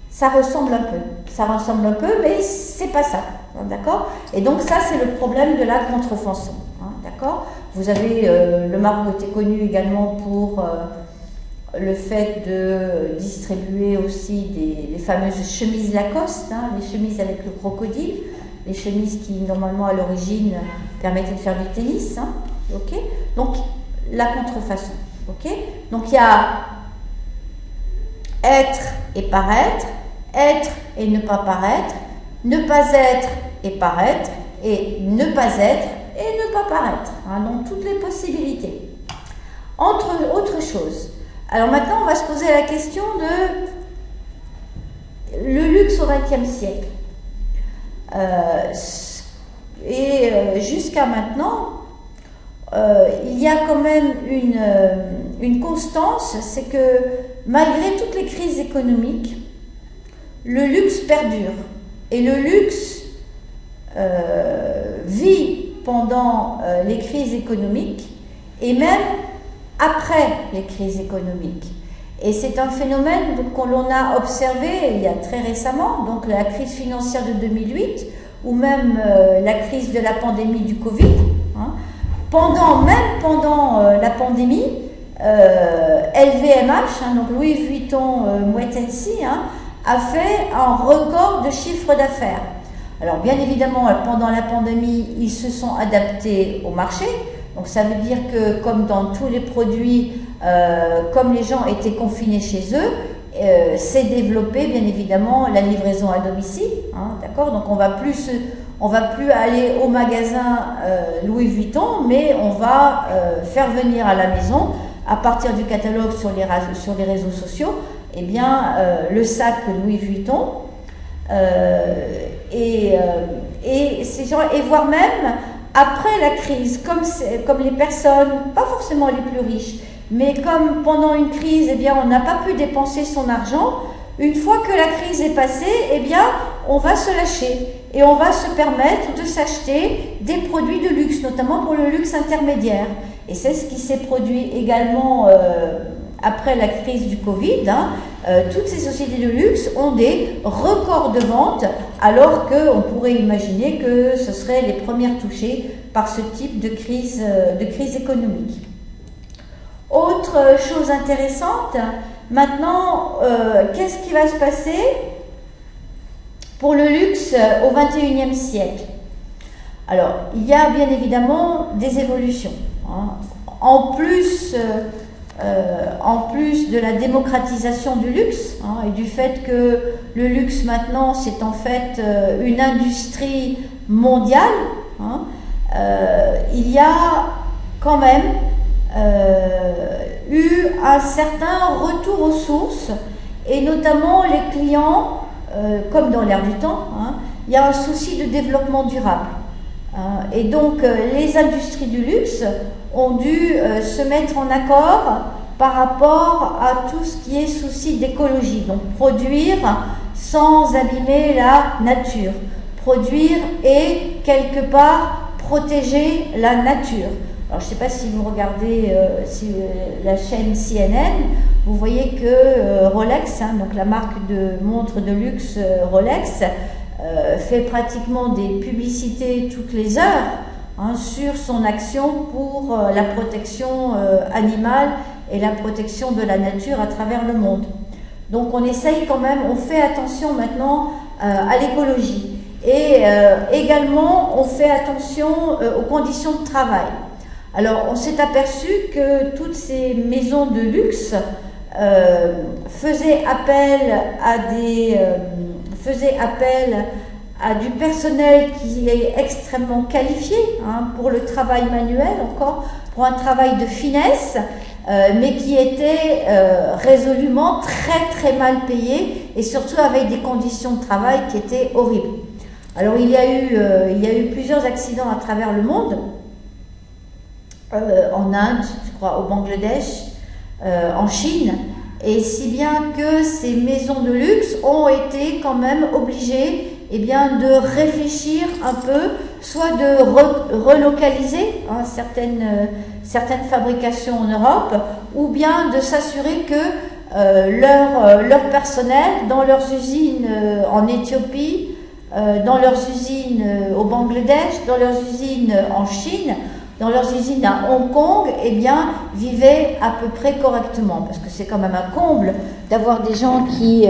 A: ça ressemble un peu, mais c'est pas ça, hein, d'accord. Et donc ça, c'est le problème de la contrefaçon, hein, d'accord. Vous avez le Maroc était connu également pour le fait de distribuer aussi les fameuses chemises Lacoste, hein, les chemises avec le crocodile, les chemises qui normalement à l'origine permettaient de faire du tennis, hein, ok. Donc la contrefaçon, ok. Donc il y a être et paraître, être et ne pas paraître, ne pas être et paraître, et ne pas être et ne pas paraître, hein, donc toutes les possibilités. Entre autres choses. Alors maintenant, on va se poser la question de le luxe au XXe siècle. Jusqu'à maintenant, il y a quand même une constance, c'est que malgré toutes les crises économiques, le luxe perdure. Et le luxe vit pendant les crises économiques et même après les crises économiques. Et c'est un phénomène que l'on a observé il y a très récemment, donc la crise financière de 2008 ou même la crise de la pandémie du Covid. Hein. Pendant la pandémie, LVMH, hein, donc Louis Vuitton Moet Hennessy, hein, a fait un record de chiffre d'affaires. Alors bien évidemment, pendant la pandémie, ils se sont adaptés au marché. Donc ça veut dire que comme dans tous les produits, comme les gens étaient confinés chez eux, s'est développé bien évidemment la livraison à domicile. Hein, d'accord ? Donc on va plus aller au magasin Louis Vuitton, mais on va faire venir à la maison, à partir du catalogue sur les réseaux sociaux, eh bien, le sac Louis Vuitton, et voire même après la crise, comme les personnes, pas forcément les plus riches, mais comme pendant une crise, eh bien, on n'a pas pu dépenser son argent, une fois que la crise est passée, eh bien, on va se lâcher et on va se permettre de s'acheter des produits de luxe, notamment pour le luxe intermédiaire. Et c'est ce qui s'est produit également après la crise du Covid. Hein. Toutes ces sociétés de luxe ont des records de vente, alors qu'on pourrait imaginer que ce seraient les premières touchées par ce type de crise économique. Autre chose intéressante, maintenant, qu'est-ce qui va se passer pour le luxe au XXIe siècle? Alors, il y a bien évidemment des évolutions. Hein. En plus de la démocratisation du luxe, hein, et du fait que le luxe maintenant c'est en fait une industrie mondiale, hein, il y a quand même eu un certain retour aux sources, et notamment les clients, comme dans l'air du temps, hein, il y a un souci de développement durable. Et donc les industries du luxe ont dû se mettre en accord par rapport à tout ce qui est souci d'écologie. Donc produire sans abîmer la nature, produire et quelque part protéger la nature. Alors je ne sais pas si vous regardez la chaîne CNN, vous voyez que Rolex, hein, donc la marque de montre de luxe Rolex, fait pratiquement des publicités toutes les heures, hein, sur son action pour la protection animale et la protection de la nature à travers le monde. Donc on essaye quand même, on fait attention maintenant à l'écologie, et également on fait attention aux conditions de travail. Alors on s'est aperçu que toutes ces maisons de luxe faisaient appel à du personnel qui est extrêmement qualifié, hein, pour le travail manuel, encore pour un travail de finesse, mais qui était résolument très mal payé, et surtout avec des conditions de travail qui étaient horribles. Alors il y a eu plusieurs accidents à travers le monde, en Inde, je crois, au Bangladesh, en Chine, et si bien que ces maisons de luxe ont été quand même obligées, eh bien, de réfléchir un peu, soit de relocaliser, hein, certaines fabrications en Europe, ou bien de s'assurer que leur personnel, dans leurs usines en Éthiopie, dans leurs usines au Bangladesh, dans leurs usines en Chine, dans leurs usines à Hong Kong, eh bien, vivaient à peu près correctement. Parce que c'est quand même un comble d'avoir des gens qui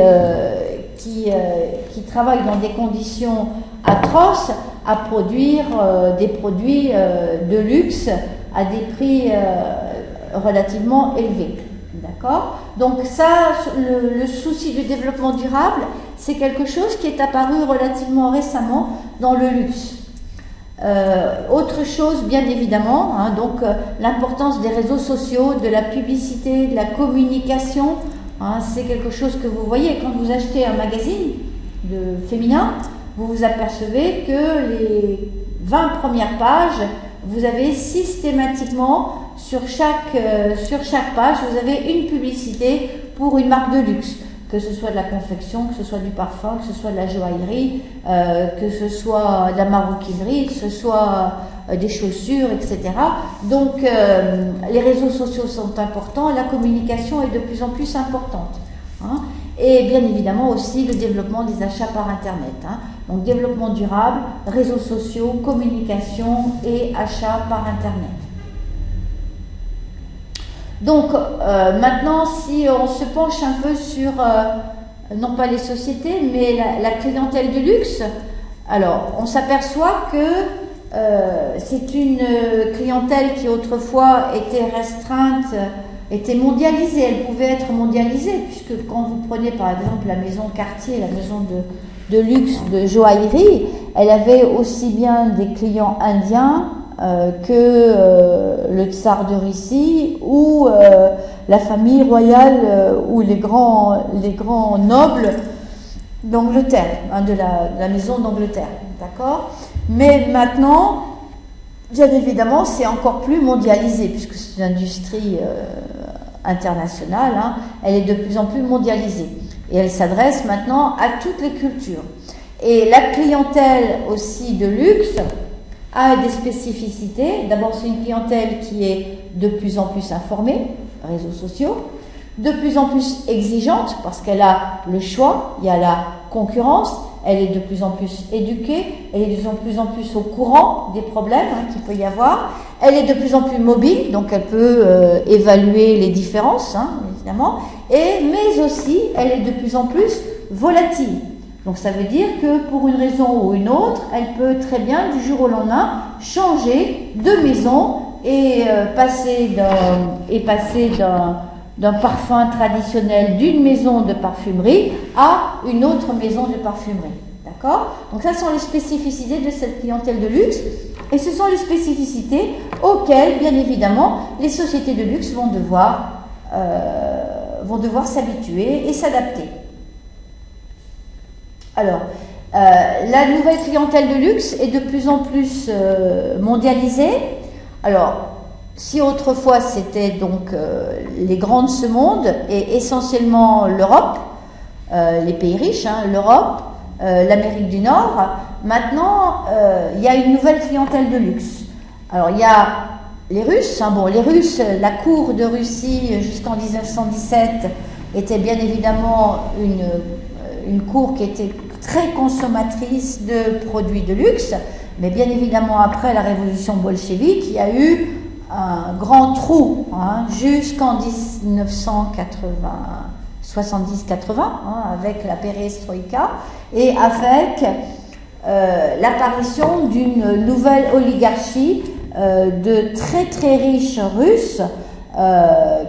A: travaillent dans des conditions atroces à produire des produits de luxe à des prix relativement élevés. D'accord ? Donc ça, le souci du développement durable, c'est quelque chose qui est apparu relativement récemment dans le luxe. Autre chose, bien évidemment, hein, donc l'importance des réseaux sociaux, de la publicité, de la communication, hein, c'est quelque chose que vous voyez quand vous achetez un magazine féminin, vous vous apercevez que les 20 premières pages vous avez systématiquement sur chaque page, vous avez une publicité pour une marque de luxe, que ce soit de la confection, que ce soit du parfum, que ce soit de la joaillerie, que ce soit de la maroquinerie, que ce soit des chaussures, etc. Donc les réseaux sociaux sont importants, la communication est de plus en plus importante. Hein. Et bien évidemment aussi le développement des achats par Internet. Hein. Donc développement durable, réseaux sociaux, communication et achats par Internet. Donc maintenant, si on se penche un peu sur, non pas les sociétés, mais la clientèle de luxe, alors on s'aperçoit que c'est une clientèle qui autrefois était restreinte, était mondialisée, elle pouvait être mondialisée, puisque quand vous prenez par exemple la maison Cartier, la maison de luxe de joaillerie, elle avait aussi bien des clients indiens que le tsar de Russie ou la famille royale ou les grands nobles d'Angleterre, hein, de la maison d'Angleterre, d'accord? Mais maintenant, bien évidemment, c'est encore plus mondialisé puisque c'est une industrie internationale, hein, elle est de plus en plus mondialisée et elle s'adresse maintenant à toutes les cultures. Et la clientèle aussi de luxe a des spécificités. D'abord, c'est une clientèle qui est de plus en plus informée, réseaux sociaux, de plus en plus exigeante parce qu'elle a le choix, il y a la concurrence, elle est de plus en plus éduquée, elle est de plus en plus au courant des problèmes qu'il peut y avoir, elle est de plus en plus mobile, donc elle peut évaluer les différences, évidemment, mais aussi elle est de plus en plus volatile. Donc ça veut dire que pour une raison ou une autre, elle peut très bien du jour au lendemain changer de maison et passer d'un parfum traditionnel d'une maison de parfumerie à une autre maison de parfumerie. D'accord? Donc ça sont les spécificités de cette clientèle de luxe et ce sont les spécificités auxquelles, bien évidemment, les sociétés de luxe vont devoir s'habituer et s'adapter. Alors, la nouvelle clientèle de luxe est de plus en plus mondialisée. Alors, si autrefois c'était donc les grands de ce monde et essentiellement l'Europe, les pays riches, l'Europe, l'Amérique du Nord, maintenant il y a une nouvelle clientèle de luxe. Alors il y a les Russes, les Russes, la cour de Russie jusqu'en 1917 était bien évidemment une cour qui était très consommatrice de produits de luxe, mais bien évidemment après la révolution bolchevique, il y a eu un grand trou jusqu'en 1970-80 avec la perestroïka et avec l'apparition d'une nouvelle oligarchie de très très riches Russes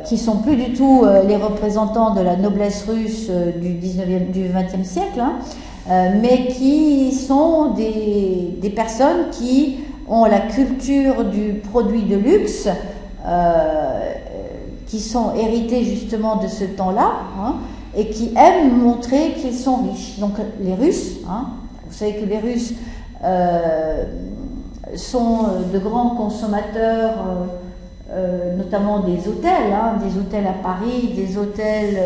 A: qui sont plus du tout les représentants de la noblesse russe du XXe siècle, mais qui sont des personnes qui ont la culture du produit de luxe, qui sont hérités justement de ce temps-là, et qui aiment montrer qu'ils sont riches. Donc les Russes, vous savez que les Russes sont de grands consommateurs, notamment des hôtels à Paris, des hôtels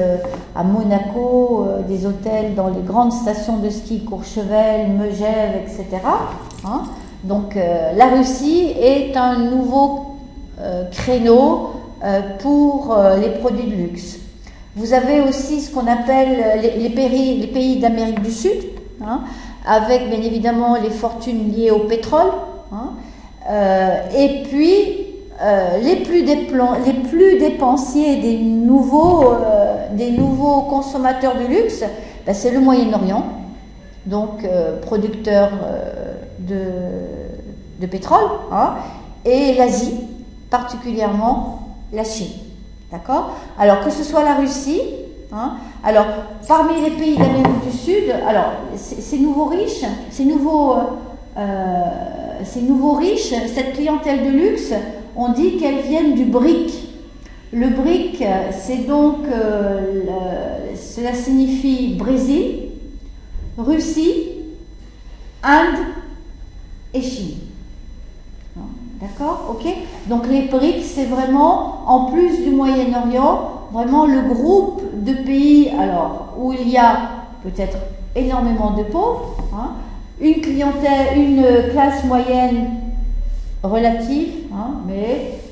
A: à Monaco, des hôtels dans les grandes stations de ski, Courchevel, Megève, etc. Donc la Russie est un nouveau créneau pour les produits de luxe. Vous avez aussi ce qu'on appelle les pays d'Amérique du Sud, avec bien évidemment les fortunes liées au pétrole, et puis les plus dépensiers des nouveaux consommateurs de luxe, c'est le Moyen-Orient, donc producteur de pétrole, et l'Asie, particulièrement la Chine. D'accord? Alors que ce soit la Russie, alors parmi les pays d'Amérique du Sud, alors ces nouveaux riches, cette clientèle de luxe, on dit qu'elles viennent du BRIC. Le BRIC, c'est donc, cela signifie Brésil, Russie, Inde et Chine. D'accord, ok. Donc les BRICS, c'est vraiment, en plus du Moyen-Orient, vraiment le groupe de pays, alors, où il y a peut-être énormément de pauvres, hein, une clientèle, une classe moyenne relative, hein,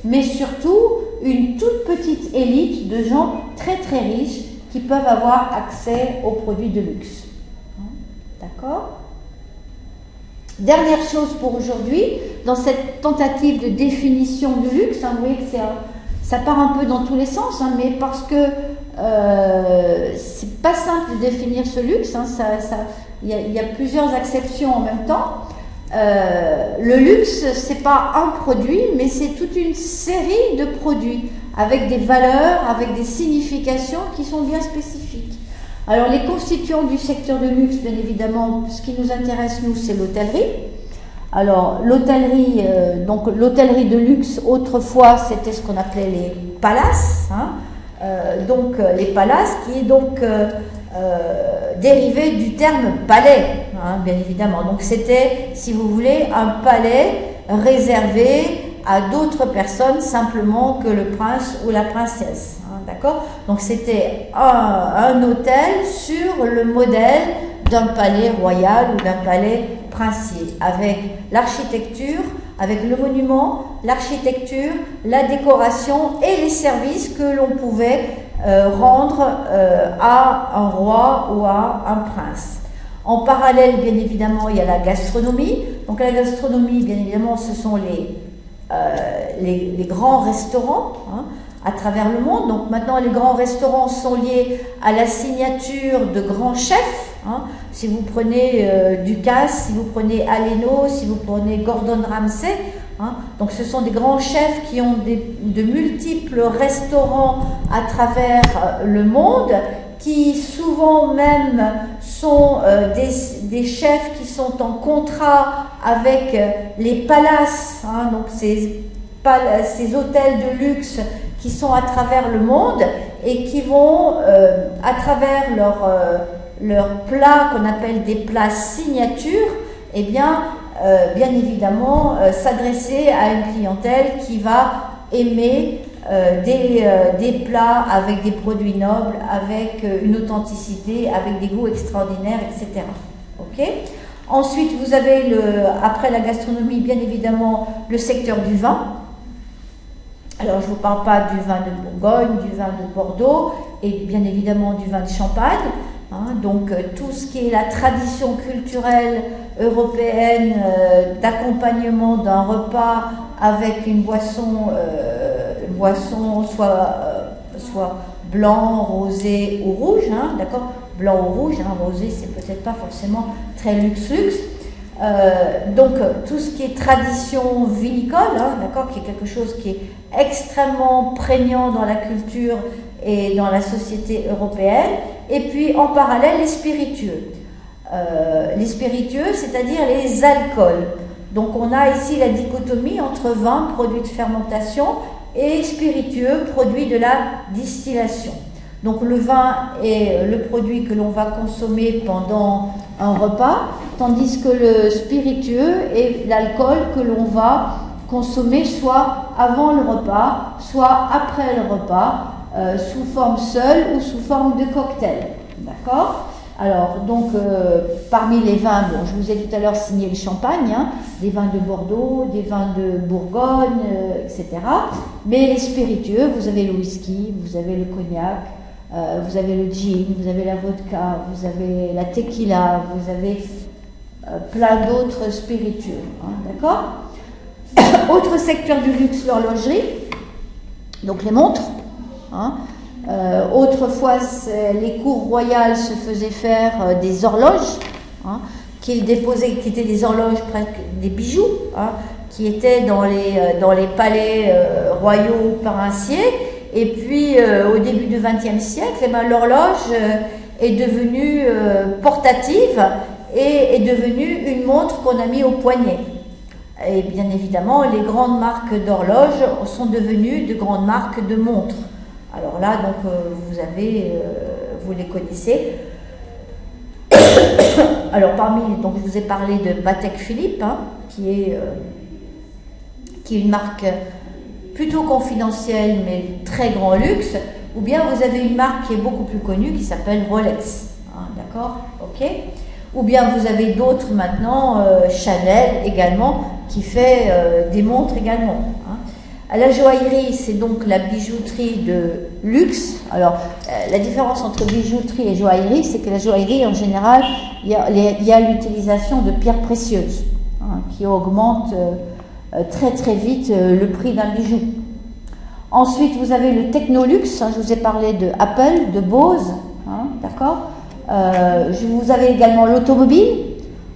A: mais surtout une toute petite élite de gens très très riches qui peuvent avoir accès aux produits de luxe. D'accord ? Dernière chose pour aujourd'hui, dans cette tentative de définition du luxe, hein, vous voyez que ça part un peu dans tous les sens, hein, mais parce que c'est pas simple de définir ce luxe, hein, il y a plusieurs acceptions en même temps. Le luxe, c'est pas un produit, mais c'est toute une série de produits avec des valeurs, avec des significations qui sont bien spécifiques. Alors les constituants du secteur de luxe, bien évidemment, ce qui nous intéresse nous, c'est l'hôtellerie. Alors l'hôtellerie, donc l'hôtellerie de luxe, autrefois, c'était ce qu'on appelait les palaces, hein. Donc les palaces, qui est donc dérivé du terme palais, hein, bien évidemment. Donc c'était, si vous voulez, un palais réservé à d'autres personnes simplement que le prince ou la princesse, hein, d'accord. Donc c'était un hôtel sur le modèle d'un palais royal ou d'un palais princier, avec l'architecture, avec le monument, l'architecture, la décoration et les services que l'on pouvait rendre à un roi ou à un prince. En parallèle, bien évidemment, il y a la gastronomie. Donc la gastronomie, bien évidemment, ce sont les grands restaurants, hein, à travers le monde. Donc maintenant, les grands restaurants sont liés à la signature de grands chefs, hein. Si vous prenez Ducasse, si vous prenez Aleno, si vous prenez Gordon Ramsay, hein, donc ce sont des grands chefs qui ont de multiples restaurants à travers le monde, qui souvent même sont des chefs qui sont en contrat avec les palaces, hein, donc ces hôtels de luxe qui sont à travers le monde et qui vont, à travers leurs plats qu'on appelle des plats signature, eh bien évidemment, s'adresser à une clientèle qui va aimer des plats avec des produits nobles, avec une authenticité, avec des goûts extraordinaires, etc. Ok ? Ensuite, vous avez, après la gastronomie, bien évidemment, le secteur du vin. Alors, je ne vous parle pas du vin de Bourgogne, du vin de Bordeaux, et bien évidemment du vin de Champagne. Hein, donc, tout ce qui est la tradition culturelle européenne d'accompagnement d'un repas avec une boisson soit blanc, rosé ou rouge, hein, d'accord, blanc ou rouge, hein, rosé c'est peut-être pas forcément très luxe. Donc tout ce qui est tradition vinicole, hein, d'accord, qui est quelque chose qui est extrêmement prégnant dans la culture et dans la société européenne, et puis en parallèle les spiritueux. Les spiritueux, c'est-à-dire les alcools. Donc on a ici la dichotomie entre vin, produit de fermentation, et spiritueux, produit de la distillation. Donc le vin est le produit que l'on va consommer pendant un repas, tandis que le spiritueux est l'alcool que l'on va consommer soit avant le repas, soit après le repas, sous forme seule ou sous forme de cocktail. D'accord ? Alors, donc, parmi les vins, bon, je vous ai tout à l'heure signé le champagne, hein, des vins de Bordeaux, des vins de Bourgogne, etc. Mais les spiritueux, vous avez le whisky, vous avez le cognac, vous avez le gin, vous avez la vodka, vous avez la tequila, vous avez plein d'autres spiritueux. Hein, d'accord ? Autre secteur du luxe, l'horlogerie, donc les montres. Hein. Autrefois, les cours royales se faisaient faire des horloges, hein, qu'ils déposaient, qui étaient des horloges, presque des bijoux, hein, qui étaient dans les palais royaux princiers. Et puis, au début du XXe siècle, eh ben, l'horloge est devenue portative et est devenue une montre qu'on a mis au poignet. Et bien évidemment, les grandes marques d'horloges sont devenues de grandes marques de montres. Alors là, donc, vous les connaissez. Alors donc je vous ai parlé de Patek Philippe, hein, qui est qui est une marque plutôt confidentielle mais très grand luxe, ou bien vous avez une marque qui est beaucoup plus connue qui s'appelle Rolex. Hein, d'accord? Ok. Ou bien vous avez d'autres maintenant, Chanel également, qui fait des montres également. Hein. À la joaillerie, c'est donc la bijouterie de luxe. Alors, la différence entre bijouterie et joaillerie, c'est que la joaillerie, en général, il y a l'utilisation de pierres précieuses, hein, qui augmente très très vite le prix d'un bijou. Ensuite, vous avez le technoluxe. Hein, je vous ai parlé de Apple, de Bose, hein, d'accord. Vous avez également l'automobile.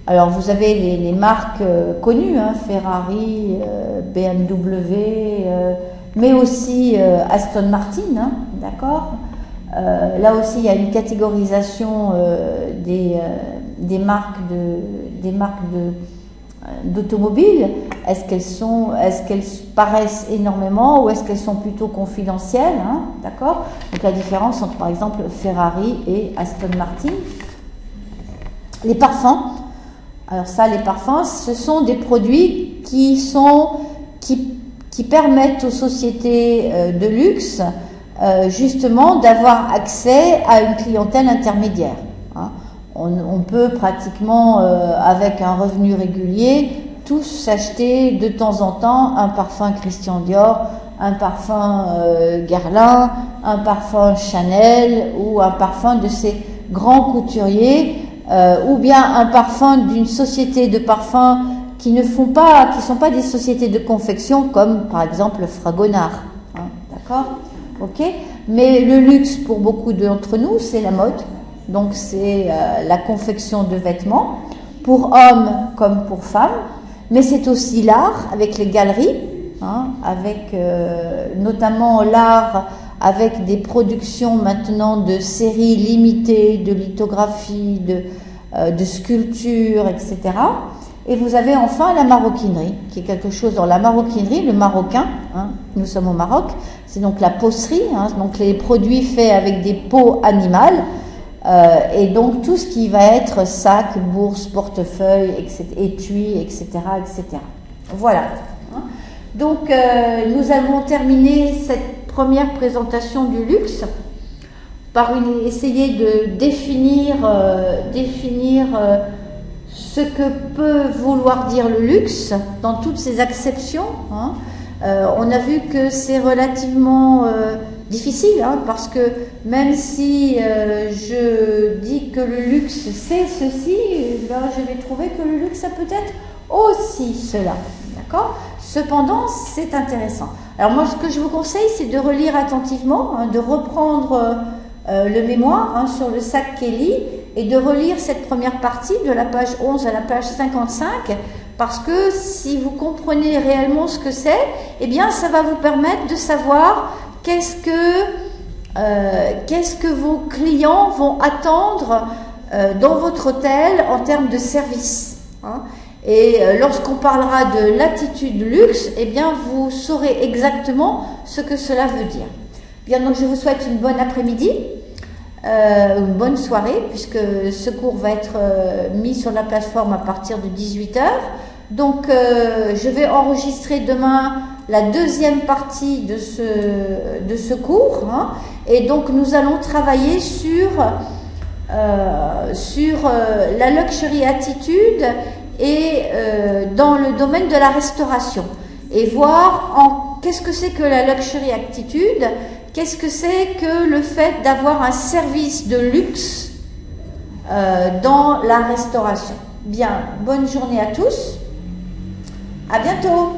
A: Alors vous avez les marques connues, hein, Ferrari, BMW, mais aussi Aston Martin, hein, d'accord. Là aussi il y a une catégorisation des marques d'automobiles. Est-ce qu'elles paraissent énormément ou est-ce qu'elles sont plutôt confidentielles, hein, d'accord. Donc la différence entre par exemple Ferrari et Aston Martin. Les parfums. Alors ça, les parfums, ce sont des produits qui permettent aux sociétés de luxe justement d'avoir accès à une clientèle intermédiaire. Hein. On peut pratiquement, avec un revenu régulier, tous s'acheter de temps en temps un parfum Christian Dior, un parfum Guerlain, un parfum Chanel ou un parfum de ces grands couturiers, ou bien un parfum d'une société de parfums qui sont pas des sociétés de confection comme par exemple Fragonard. Hein, d'accord? Ok. Mais le luxe pour beaucoup d'entre nous, c'est la mode. Donc c'est la confection de vêtements pour hommes comme pour femmes, mais c'est aussi l'art avec les galeries, hein, avec notamment l'art avec des productions maintenant de séries limitées, de lithographies, de sculptures, etc. Et vous avez enfin la maroquinerie, qui est quelque chose dans la maroquinerie, le marocain, hein, nous sommes au Maroc, c'est donc la pocerie, hein, donc les produits faits avec des peaux animales, et donc tout ce qui va être sac, bourse, portefeuille, etc., étui, etc., etc. Voilà. Donc nous avons terminé cette première présentation du luxe par essayer de définir ce que peut vouloir dire le luxe dans toutes ses acceptions. Hein. On a vu que c'est relativement difficile, hein, parce que même si je dis que le luxe c'est ceci, ben, je vais trouver que le luxe ça peut être aussi cela. D'accord ? Cependant, c'est intéressant. Alors moi, ce que je vous conseille, c'est de relire attentivement, hein, de reprendre le mémoire, hein, sur le sac Kelly et de relire cette première partie de la page 11 à la page 55, parce que si vous comprenez réellement ce que c'est, eh bien ça va vous permettre de savoir qu'est-ce que vos clients vont attendre dans votre hôtel en termes de service. Hein. Et lorsqu'on parlera de l'attitude luxe, eh bien vous saurez exactement ce que cela veut dire. Bien, donc je vous souhaite une bonne après-midi, une bonne soirée, puisque ce cours va être mis sur la plateforme à partir de 18h. Donc je vais enregistrer demain la deuxième partie de ce cours, hein, et donc nous allons travailler sur la luxury attitude et dans le domaine de la restauration, et voir qu'est-ce que c'est que la luxury attitude, qu'est-ce que c'est que le fait d'avoir un service de luxe dans la restauration. Bien, bonne journée à tous, à bientôt.